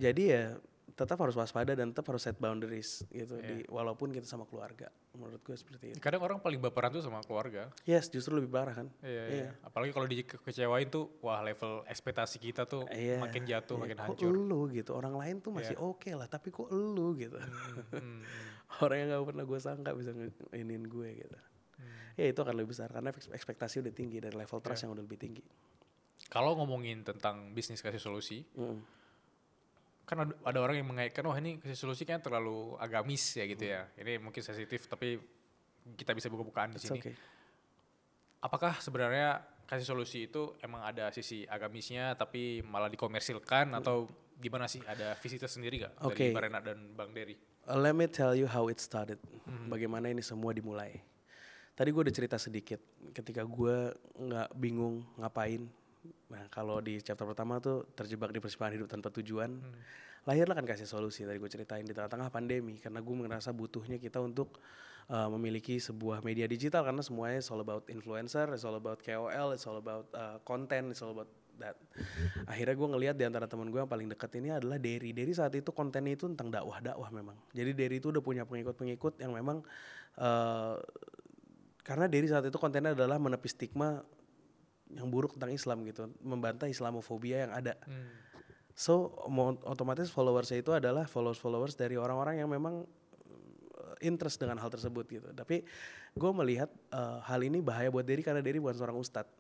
Jadi ya tetap harus waspada dan tetap harus set boundaries gitu walaupun kita sama keluarga. Menurut gue seperti itu. Kadang orang paling baperan tuh sama keluarga. Yes, justru lebih parah kan. Iya. Apalagi kalau dikecewain tuh, wah level ekspektasi kita tuh makin jatuh, makin hancur. Kok elu gitu, orang lain tuh masih oke lah, tapi kok elu gitu. Orang yang gak pernah gue sangka bisa nginin gue gitu. Ya itu akan lebih besar karena ekspektasi udah tinggi dari level trust yang udah lebih tinggi. Kalau ngomongin tentang bisnis kasih solusi, kan ada orang yang mengaitkan, wah ini kasih solusi kan terlalu agamis ya gitu ya. Ini mungkin sensitif tapi kita bisa buka-bukaan di sini. Okay. Apakah sebenarnya kasih solusi itu emang ada sisi agamisnya tapi malah dikomersilkan atau gimana sih? Ada visi tersendiri gak dari Pak Renat dan Bang Dery? Let me tell you how it started. Bagaimana ini semua dimulai. Tadi gue udah cerita sedikit ketika gue nggak bingung ngapain. Nah kalau di chapter pertama tuh terjebak di persimpangan hidup tanpa tujuan, lahirlah kan kasih solusi. Tadi gue ceritain di tengah-tengah pandemi karena gue merasa butuhnya kita untuk memiliki sebuah media digital karena semuanya it's all about influencer, it's all about KOL, it's all about content, it's all about that. Akhirnya gue ngelihat di antara teman gue yang paling dekat ini adalah Dery. Dery saat itu kontennya itu tentang dakwah memang. Jadi Dery itu udah punya pengikut-pengikut yang memang karena Dery saat itu kontennya adalah menepis stigma yang buruk tentang Islam gitu, membantah Islamofobia yang ada. So otomatis followersnya itu adalah followers dari orang-orang yang memang interest dengan hal tersebut gitu. Tapi gue melihat hal ini bahaya buat Dery karena Dery bukan seorang ustadz.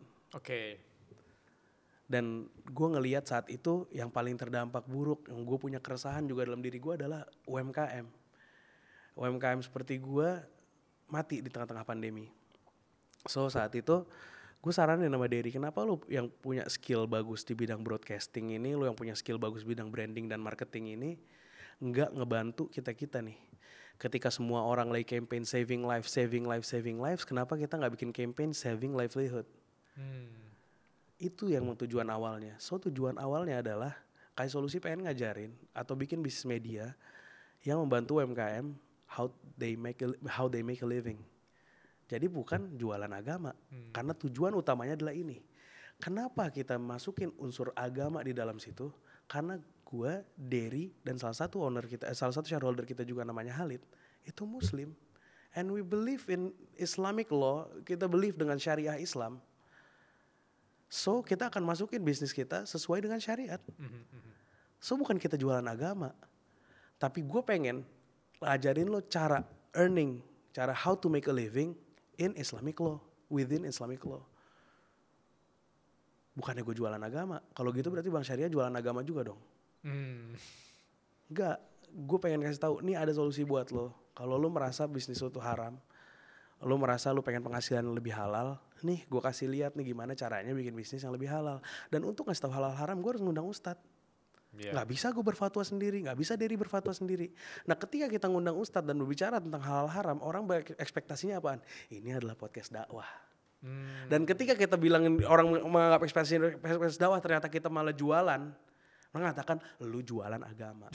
Dan gue ngelihat saat itu yang paling terdampak buruk, yang gue punya keresahan juga dalam diri gue adalah UMKM. UMKM seperti gue mati di tengah-tengah pandemi. So saat itu gue saranin sama Dery, kenapa lu yang punya skill bagus di bidang broadcasting ini, lu yang punya skill bagus di bidang branding dan marketing ini, nggak ngebantu kita nih. Ketika semua orang lagi campaign saving lives, kenapa kita nggak bikin campaign saving livelihood? Itu yang tujuan awalnya. So tujuan awalnya adalah Kasih Solusi pengen ngajarin atau bikin bisnis media yang membantu UMKM how they make a living. Jadi bukan jualan agama, karena tujuan utamanya adalah ini. Kenapa kita masukin unsur agama di dalam situ? Karena gue, Dery, dan salah satu shareholder kita juga namanya Halid, itu Muslim. And we believe in Islamic law, kita believe dengan syariah Islam. So kita akan masukin bisnis kita sesuai dengan syariat. So bukan kita jualan agama, tapi gue pengen ajarin lo cara earning, cara how to make a living in Islamic law, within Islamic law. Bukannya gue jualan agama. Kalau gitu berarti Bank Syariah jualan agama juga dong. Enggak, gue pengen kasih tahu, nih ada solusi buat lo. Kalau lo merasa bisnis lo tuh haram, lo merasa lo pengen penghasilan yang lebih halal, nih gue kasih lihat nih gimana caranya bikin bisnis yang lebih halal. Dan untuk ngasih tahu halal haram, gue harus ngundang ustadz. Nggak bisa gue berfatwa sendiri, nggak bisa Dery berfatwa sendiri. Nah ketika kita ngundang ustadz dan berbicara tentang hal-hal haram, orang ekspektasinya apaan? Ini adalah podcast dakwah. Dan ketika kita bilang orang menganggap ekspektasi dakwah, ternyata kita malah jualan, mengatakan lu jualan agama.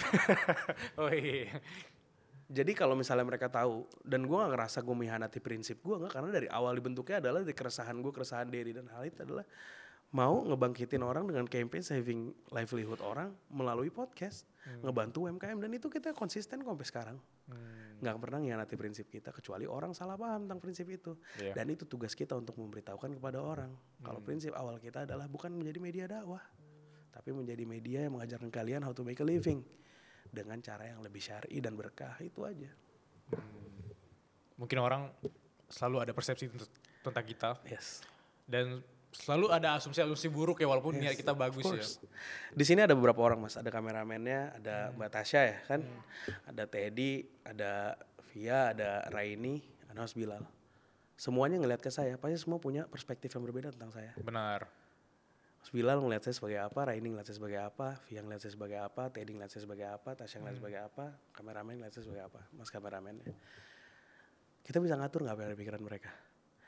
Oh iya. Jadi kalau misalnya mereka tahu, dan gue gak ngerasa gue mengkhianati prinsip gue, enggak, karena dari awal dibentuknya adalah dari keresahan gue, keresahan Dery, dan hal itu adalah mau ngebangkitin orang dengan campaign saving livelihood orang melalui podcast, ngebantu UMKM, dan itu kita konsisten sampai sekarang. Gak pernah mengkhianati prinsip kita, kecuali orang salah paham tentang prinsip itu. Dan itu tugas kita untuk memberitahukan kepada orang. Kalau prinsip awal kita adalah bukan menjadi media dakwah, tapi menjadi media yang mengajarkan kalian how to make a living dengan cara yang lebih syar'i dan berkah, itu aja. Mungkin orang selalu ada persepsi tentang kita. Yes. Dan selalu ada asumsi-asumsi buruk ya, walaupun niat kita bagus ya. Di sini ada beberapa orang Mas, ada kameramennya, ada Mbak Tasya ya kan, ada Teddy, ada Via, ada Raini, ada Mas Bilal. Semuanya ngelihat ke saya, pasti semua punya perspektif yang berbeda tentang saya. Benar. Mas Bilal ngelihat saya sebagai apa, Raini ngelihat saya sebagai apa, Via ngelihat saya sebagai apa, Teddy ngelihat saya sebagai apa, Tasya ngelihat sebagai apa, kameramen ngelihat saya sebagai apa, Mas kameramennya. Kita bisa ngatur nggak apa yang ada di pikiran mereka?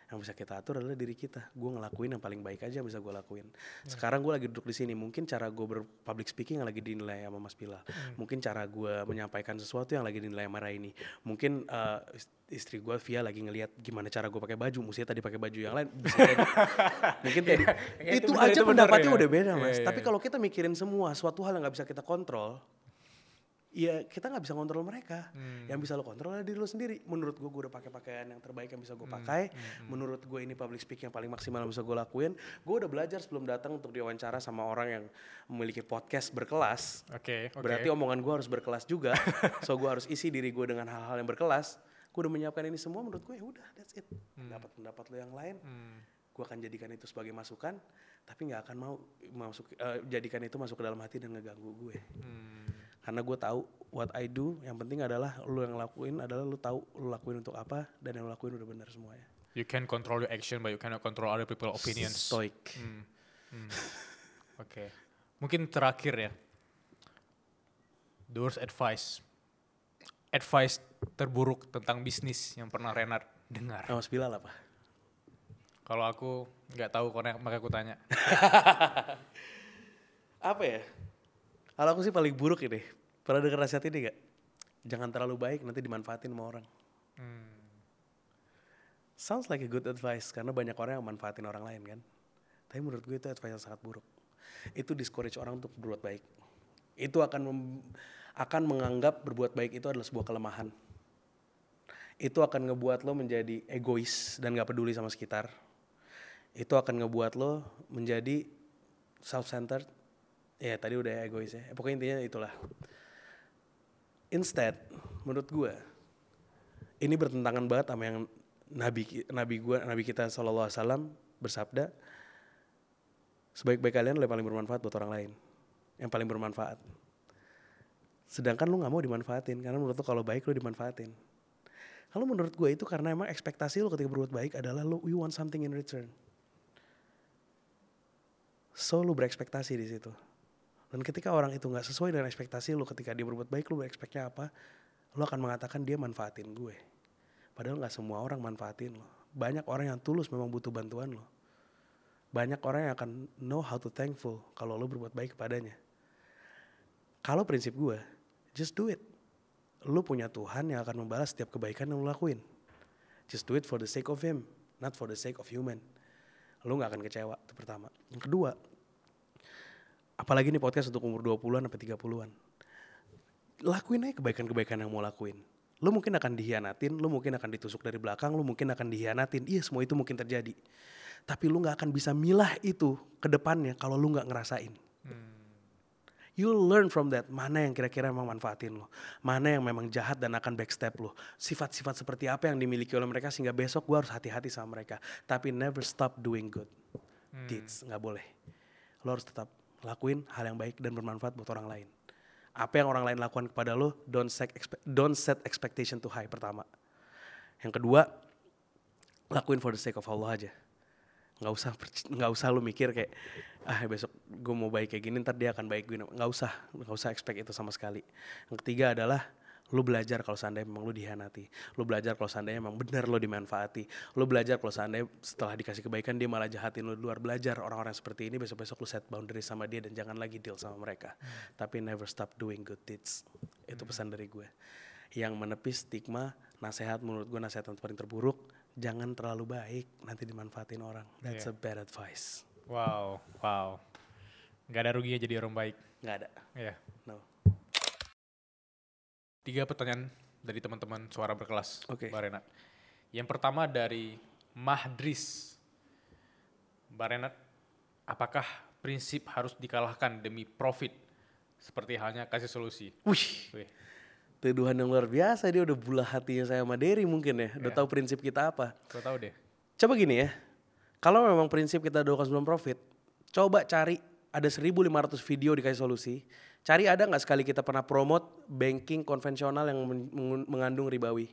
Yang bisa kita atur adalah diri kita. Gue ngelakuin yang paling baik aja yang bisa gue lakuin. Sekarang gue lagi duduk di sini. Mungkin cara gue berpublic speaking yang lagi dinilai sama Mas Bilal. Mungkin cara gue menyampaikan sesuatu yang lagi dinilai sama Raini. Mungkin istri gue Via lagi ngelihat gimana cara gue pakai baju. Mestinya tadi pakai baju yang lain. Mungkin tadi. itu aja pendapatnya udah beda Mas. Tapi kalau kita mikirin semua suatu hal yang nggak bisa kita kontrol, ya kita nggak bisa kontrol mereka. Yang bisa lo kontrol adalah diri lo sendiri. Menurut gue udah pakai pakaian yang terbaik yang bisa gue pakai. Menurut gue ini public speaking yang paling maksimal yang bisa gue lakuin. Gue udah belajar sebelum datang untuk diwawancara sama orang yang memiliki podcast berkelas. Berarti omongan gue harus berkelas juga. So gue harus isi diri gue dengan hal-hal yang berkelas. Gue udah menyiapkan ini semua. Menurut gue ya udah, that's it. Pendapat lo yang lain, gue akan jadikan itu sebagai masukan. Tapi nggak akan mau jadikan itu masuk ke dalam hati dan ngeganggu gue. Karena gue tahu what I do, yang penting adalah lu yang lakuin adalah lu tahu lu lakuin untuk apa, dan yang lu lakuin udah benar semuanya. You can control your action but you cannot control other people's opinions. Stoic. Oke. Mungkin terakhir ya. The worst advice. Advice terburuk tentang bisnis yang pernah Renard dengar. Mas Bilal apa? Kalau aku nggak tahu karena makanya aku tanya. Apa ya? Kalau aku sih paling buruk ini. Pernah dengar nasihat ini gak? Jangan terlalu baik, nanti dimanfaatin sama orang. Sounds like a good advice, karena banyak orang yang manfaatin orang lain kan. Tapi menurut gue itu advice yang sangat buruk. Itu discourage orang untuk berbuat baik. Itu akan menganggap berbuat baik itu adalah sebuah kelemahan. Itu akan ngebuat lo menjadi egois dan gak peduli sama sekitar. Itu akan ngebuat lo menjadi self-centered. Ya tadi udah egois ya. Pokoknya intinya itulah. Instead, menurut gue, ini bertentangan banget sama yang Nabi kita SAW bersabda, sebaik-baik kalian adalah yang paling bermanfaat buat orang lain, yang paling bermanfaat. Sedangkan lu nggak mau dimanfaatin, karena menurut lu kalau baik lu dimanfaatin. Kalau menurut gue itu karena emang ekspektasi lu ketika berbuat baik adalah you want something in return. So lu berekspektasi di situ. Dan ketika orang itu gak sesuai dengan ekspektasi lu, ketika dia berbuat baik, lu berekspektnya apa? Lu akan mengatakan dia manfaatin gue. Padahal gak semua orang manfaatin lo. Banyak orang yang tulus memang butuh bantuan lo. Banyak orang yang akan know how to thankful kalau lu berbuat baik kepadanya. Kalau prinsip gue, just do it. Lu punya Tuhan yang akan membalas setiap kebaikan yang lu lakuin. Just do it for the sake of him, not for the sake of human. Lu gak akan kecewa, itu pertama. Yang kedua, apalagi nih podcast untuk umur 20-an sampai 30-an. Lakuin aja kebaikan-kebaikan yang mau lakuin. Lu mungkin akan dihianatin, lu mungkin akan ditusuk dari belakang, lu mungkin akan dihianatin. Iya, semua itu mungkin terjadi. Tapi lu gak akan bisa milah itu ke depannya kalau lu gak ngerasain. You'll learn from that, mana yang kira-kira memang manfaatin lo. Mana yang memang jahat dan akan backstep lo. Sifat-sifat seperti apa yang dimiliki oleh mereka sehingga besok gue harus hati-hati sama mereka. Tapi never stop doing good deeds, gak boleh. Lo harus tetap lakuin hal yang baik dan bermanfaat buat orang lain. Apa yang orang lain lakukan kepada lo, don't set expectation too high, pertama. Yang kedua, lakuin for the sake of Allah aja. nggak usah lu mikir kayak besok gue mau baik kayak gini ntar dia akan baik gue, nggak usah expect itu sama sekali. Yang ketiga adalah lu belajar kalau seandainya memang lu dihianati, lu belajar kalau seandainya memang benar lu dimanfaati, lu belajar kalau seandainya setelah dikasih kebaikan dia malah jahatin lu di luar. Belajar orang-orang seperti ini, besok-besok lu set boundary sama dia dan jangan lagi deal sama mereka. Tapi never stop doing good deeds. Itu pesan dari gue. Yang menepis stigma, nasihat menurut gue nasihat yang paling terburuk, jangan terlalu baik nanti dimanfaatin orang. That's a bad advice. Wow. Gak ada ruginya jadi orang baik. Gak ada. Iya. No. 3 pertanyaan dari teman-teman suara berkelas, Mbak Renat. Yang pertama dari Mahdris. Mbak Renat, apakah prinsip harus dikalahkan demi profit? Seperti halnya kasih solusi. Wih. Tuduhan yang luar biasa, dia udah bulah hatinya saya sama Derry mungkin ya. Udah tahu prinsip kita apa. Udah tahu deh. Coba gini ya, kalau memang prinsip kita adalah sebelum profit, coba cari ada 1.500 video dikasih solusi. Cari ada gak sekali kita pernah promote banking konvensional yang mengandung ribawi.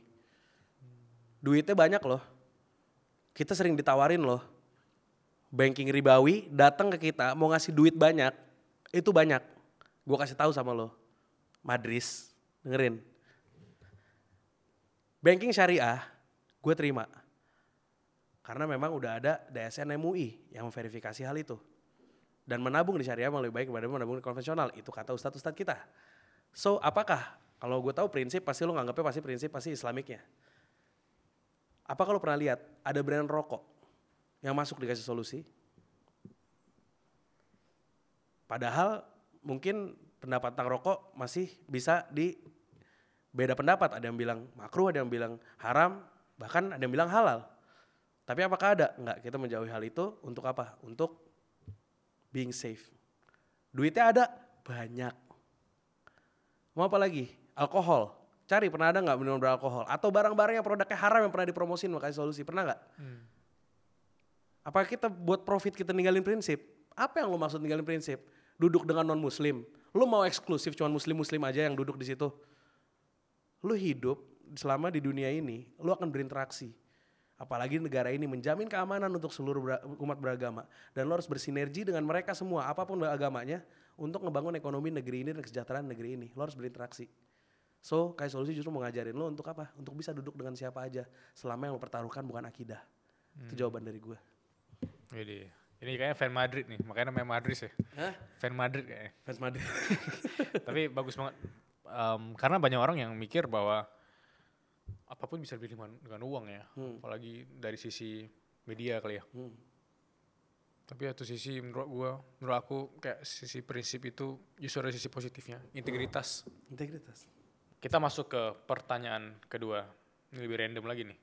Duitnya banyak loh. Kita sering ditawarin loh. Banking ribawi datang ke kita mau ngasih duit banyak. Itu banyak. Gue kasih tahu sama lo. Madris, dengerin. Banking syariah gue terima. Karena memang udah ada DSN MUI yang memverifikasi hal itu. Dan menabung di syariah lebih baik daripada menabung di konvensional. Itu kata ustadz-ustadz kita. So apakah, kalau gue tahu prinsip pasti lo nganggapnya pasti islamiknya. Apa kalau pernah lihat ada brand rokok yang masuk dikasih solusi? Padahal mungkin pendapat tentang rokok masih bisa beda pendapat. Ada yang bilang makruh, ada yang bilang haram, bahkan ada yang bilang halal. Tapi apakah ada? Enggak, kita menjauhi hal itu untuk apa? Untuk being safe. Duitnya ada? Banyak. Mau apa lagi? Alkohol. Cari, pernah ada gak minum beralkohol? Atau barang-barang yang produknya haram yang pernah dipromosin mau kasih solusi, pernah gak? Apakah kita buat profit kita ninggalin prinsip? Apa yang lo maksud ninggalin prinsip? Duduk dengan non-muslim. Lo mau eksklusif cuma muslim-muslim aja yang duduk di situ? Lo hidup selama di dunia ini, lo akan berinteraksi. Apalagi negara ini menjamin keamanan untuk seluruh umat beragama. Dan lo harus bersinergi dengan mereka semua, apapun agamanya, untuk ngebangun ekonomi negeri ini dan kesejahteraan negeri ini. Lo harus berinteraksi. So, kayak solusi justru mau ngajarin lo untuk apa? Untuk bisa duduk dengan siapa aja, selama yang lo pertaruhkan bukan akidah. Itu jawaban dari gue. Ini kayaknya fan Madrid nih, makanya namanya Madrid ya. Hah? Fan Madrid kayaknya. Fans Madrid. Tapi bagus banget. Karena banyak orang yang mikir bahwa apapun bisa dibeli dengan uang ya, apalagi dari sisi media kali ya. Tapi satu sisi menurut aku kayak sisi prinsip itu justru ada sisi positifnya, integritas. Kita masuk ke pertanyaan kedua, ini lebih random lagi nih.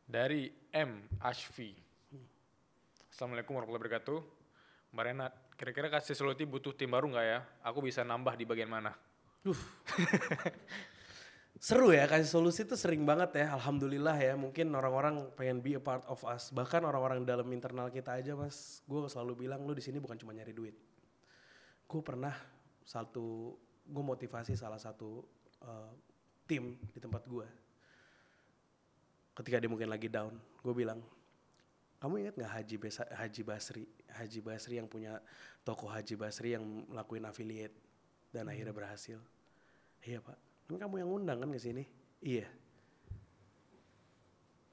Dari M. Ashfi. Assalamualaikum warahmatullahi wabarakatuh. Mbak Renat, kira-kira kasih solusi butuh tim baru nggak ya? Aku bisa nambah di bagian mana? Seru ya, kasih solusi tuh sering banget ya, alhamdulillah ya. Mungkin orang-orang pengen be a part of us, bahkan orang-orang dalam internal kita aja mas. Gue selalu bilang, lu di sini bukan cuma nyari duit. Gue pernah gue motivasi salah satu tim di tempat gue. Ketika dia mungkin lagi down, gue bilang, kamu ingat gak Haji Basri? Haji Basri yang punya toko Haji Basri yang melakukan affiliate dan akhirnya berhasil. Iya pak. Kan kamu yang undang kan ke sini? Iya.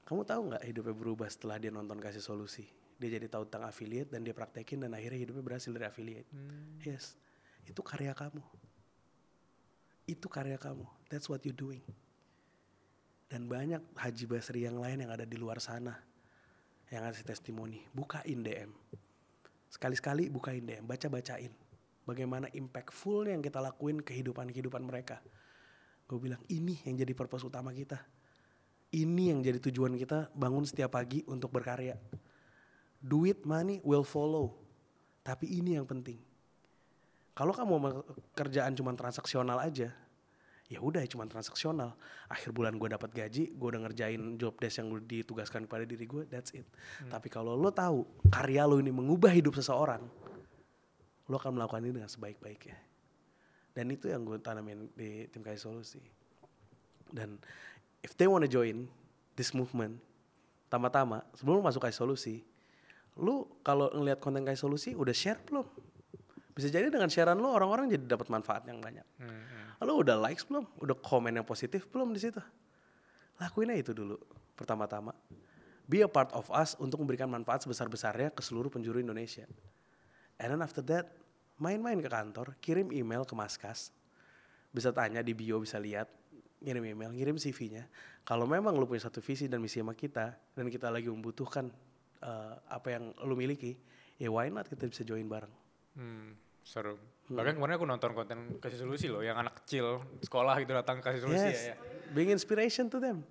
Kamu tahu nggak hidupnya berubah setelah dia nonton kasih solusi? Dia jadi tahu tentang affiliate dan dia praktekin dan akhirnya hidupnya berhasil dari affiliate. Yes, itu karya kamu. Itu karya kamu. That's what you doing. Dan banyak Haji Basri yang lain yang ada di luar sana yang ngasih testimoni. Bukain DM. Sekali-sekali bukain DM, baca-bacain. Bagaimana impactfulnya yang kita lakuin kehidupan mereka. Gue bilang ini yang jadi purpose utama kita. Ini yang jadi tujuan kita bangun setiap pagi untuk berkarya. Duit, money will follow. Tapi ini yang penting. Kalau kamu kerjaan cuma transaksional aja, ya udah cuma transaksional. Akhir bulan gue dapat gaji, gue udah ngerjain job desk yang ditugaskan kepada diri gue, that's it. Tapi kalau lo tahu karya lo ini mengubah hidup seseorang, lo akan melakukan ini dengan sebaik-baiknya. Dan itu yang gue tanamin di tim kasih solusi. Dan if they wanna join this movement, pertama-tama sebelum lo masuk kasih solusi, Lu kalau ngelihat konten kasih solusi udah share belum? Bisa jadi dengan sharean lu orang-orang jadi dapat manfaat yang banyak. Lu udah likes belum? Udah komen yang positif belum di situ? Lakuin aja itu dulu pertama-tama. Be a part of us untuk memberikan manfaat sebesar-besarnya ke seluruh penjuru Indonesia. And then after that, main-main ke kantor, kirim email ke Maskas. Bisa tanya di bio, bisa lihat, ngirim email, ngirim CV-nya. Kalau memang lu punya satu visi dan misi sama kita, dan kita lagi membutuhkan apa yang lu miliki, ya why not kita bisa join bareng. Seru. Bahkan kemarin aku nonton konten kasih solusi loh, yang anak kecil sekolah gitu datang kasih solusi. Yes, being inspiration to them.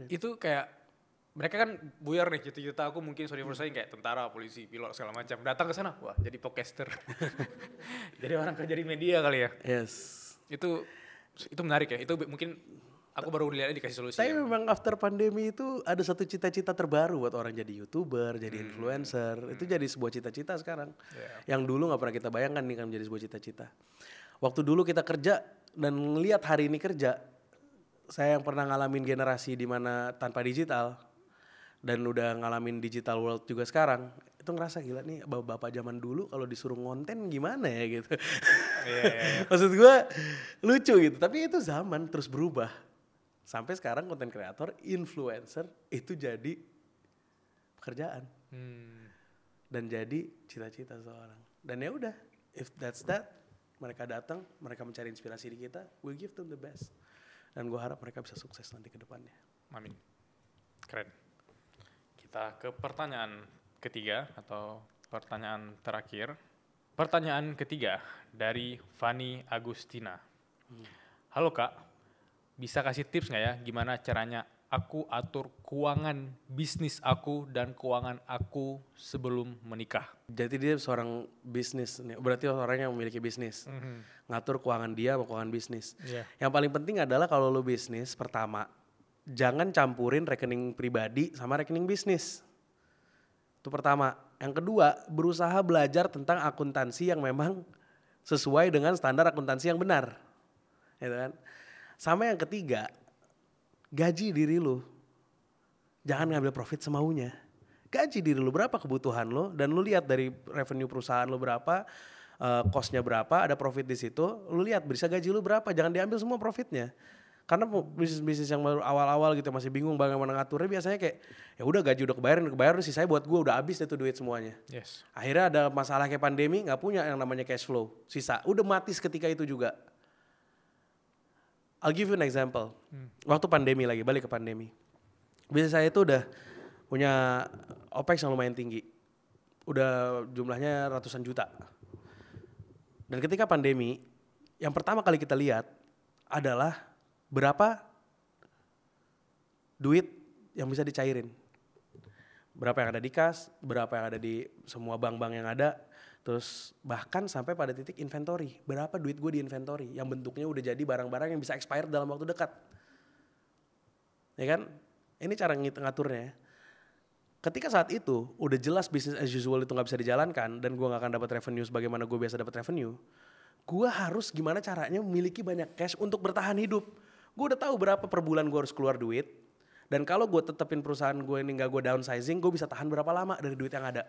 Itu kayak mereka kan buyar nih cita-cita aku mungkin sorry for saying kayak tentara, polisi, pilot segala macam. Datang ke sana, wah jadi podcaster. Jadi orang kerja di media kali ya. Yes. Itu menarik ya. Itu mungkin aku baru lihatnya dikasih solusi. Tapi memang after pandemi itu ada satu cita-cita terbaru buat orang jadi YouTuber, jadi influencer. Itu jadi sebuah cita-cita sekarang. Yang dulu gak pernah kita bayangkan nih kan menjadi sebuah cita-cita. Waktu dulu kita kerja dan ngelihat hari ini kerja, saya yang pernah ngalamin generasi di mana tanpa digital dan udah ngalamin digital world juga sekarang, itu ngerasa gila nih bapak-bapak zaman dulu kalau disuruh ngonten gimana ya gitu. Maksud gue lucu gitu, tapi itu zaman terus berubah. Sampai sekarang konten kreator, influencer itu jadi pekerjaan. Dan jadi cita-cita seseorang. Dan ya udah, if that's that, mereka datang, mereka mencari inspirasi di kita, we give them the best. Dan gue harap mereka bisa sukses nanti ke depannya. Amin. Keren. Kita ke pertanyaan ketiga atau pertanyaan terakhir. Pertanyaan ketiga dari Fani Agustina. Halo Kak, bisa kasih tips nggak ya gimana caranya aku atur keuangan bisnis aku dan keuangan aku sebelum menikah? Jadi dia seorang bisnis, berarti orang yang memiliki bisnis. Ngatur keuangan dia sama keuangan bisnis. Yang paling penting adalah kalau lu bisnis, pertama, jangan campurin rekening pribadi sama rekening bisnis. Itu pertama. Yang kedua, berusaha belajar tentang akuntansi yang memang sesuai dengan standar akuntansi yang benar. Gitu kan? Sama yang ketiga, gaji diri lu. Jangan ngambil profit semaunya. Gaji diri lu berapa kebutuhan lu dan lu lihat dari revenue perusahaan lu berapa, cost-nya berapa, ada profit di situ, lu lihat bisa gaji lu berapa, jangan diambil semua profitnya. Karena bisnis-bisnis yang baru awal-awal gitu masih bingung bagaimana ngaturnya, biasanya kayak ya udah gaji udah kebayar sisanya buat gue udah habis itu duit semuanya. Akhirnya ada masalah kayak pandemi, nggak punya yang namanya cash flow, sisa udah mati seketika itu juga. I'll give you an example. Waktu pandemi lagi, balik ke pandemi. Bisnis saya itu udah punya OPEX yang lumayan tinggi. Udah jumlahnya ratusan juta. Dan ketika pandemi, yang pertama kali kita lihat adalah berapa duit yang bisa dicairin. Berapa yang ada di kas, berapa yang ada di semua bank-bank yang ada. Terus bahkan sampai pada titik inventory. Berapa duit gue di inventory yang bentuknya udah jadi barang-barang yang bisa expire dalam waktu dekat. Ya kan? Ini cara ngaturnya. Ketika saat itu udah jelas business as usual itu gak bisa dijalankan dan gue gak akan dapat revenue sebagaimana gue biasa dapat revenue, gue harus gimana caranya memiliki banyak cash untuk bertahan hidup. Gue udah tahu berapa per bulan gue harus keluar duit. Dan kalau gue tetepin perusahaan gue ini gak gue downsizing, gue bisa tahan berapa lama dari duit yang ada.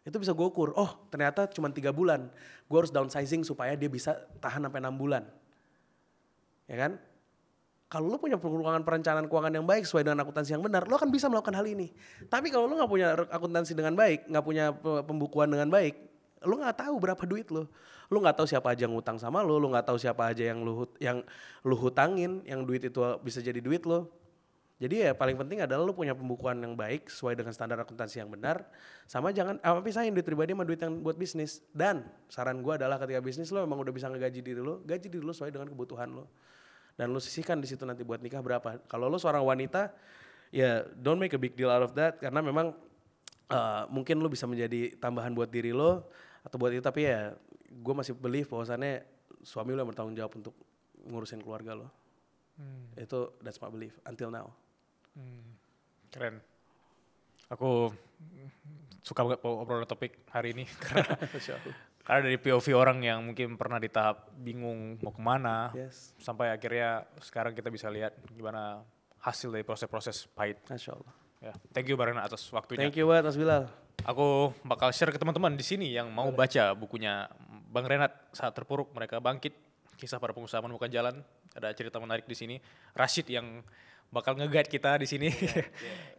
Itu bisa gue ukur, oh ternyata cuma 3 bulan. Gue harus downsizing supaya dia bisa tahan sampai 6 bulan. Ya kan? Kalau lo punya perencanaan keuangan yang baik sesuai dengan akuntansi yang benar, lo akan bisa melakukan hal ini. Tapi kalau lo gak punya akuntansi dengan baik, gak punya pembukuan dengan baik, lo gak tahu berapa duit lo. Lu nggak tahu siapa aja yang ngutang sama lu nggak tahu siapa aja yang lu hutangin, yang duit itu bisa jadi duit lu. Jadi ya paling penting adalah lu punya pembukuan yang baik sesuai dengan standar akuntansi yang benar, sama jangan pisahin duit pribadi sama duit yang buat bisnis. Dan saran gue adalah ketika bisnis lu emang udah bisa ngegaji diri lu, gaji diri lu sesuai dengan kebutuhan lu. Dan lu sisihkan di situ nanti buat nikah berapa. Kalau lu seorang wanita, ya don't make a big deal out of that karena memang mungkin lu bisa menjadi tambahan buat diri lu atau buat itu, tapi ya gue masih believe bahwasannya suami lo yang bertanggung jawab untuk ngurusin keluarga lo. Itu that's my belief until now. Keren. Aku suka banget obrolan topik hari ini karena dari POV orang yang mungkin pernah di tahap bingung mau kemana, sampai akhirnya sekarang kita bisa lihat gimana hasil dari proses-proses pahit. Masya Allah. Ya, thank you Barana atas waktunya. Thank you banget Mas Bilal. Aku bakal share ke teman-teman di sini yang mau baca bukunya Bang Renat Saat Terpuruk Mereka Bangkit, kisah para pengusaha menemukan jalan. Ada cerita menarik di sini. Rashid yang bakal nge-guide kita di sini.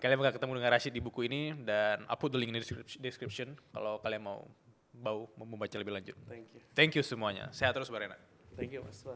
Kalian bakal ketemu dengan Rashid di buku ini dan aku put the link in the description kalau kalian mau membaca lebih lanjut. Thank you. Thank you semuanya. Sehat terus Bang Renat. Thank you Mas.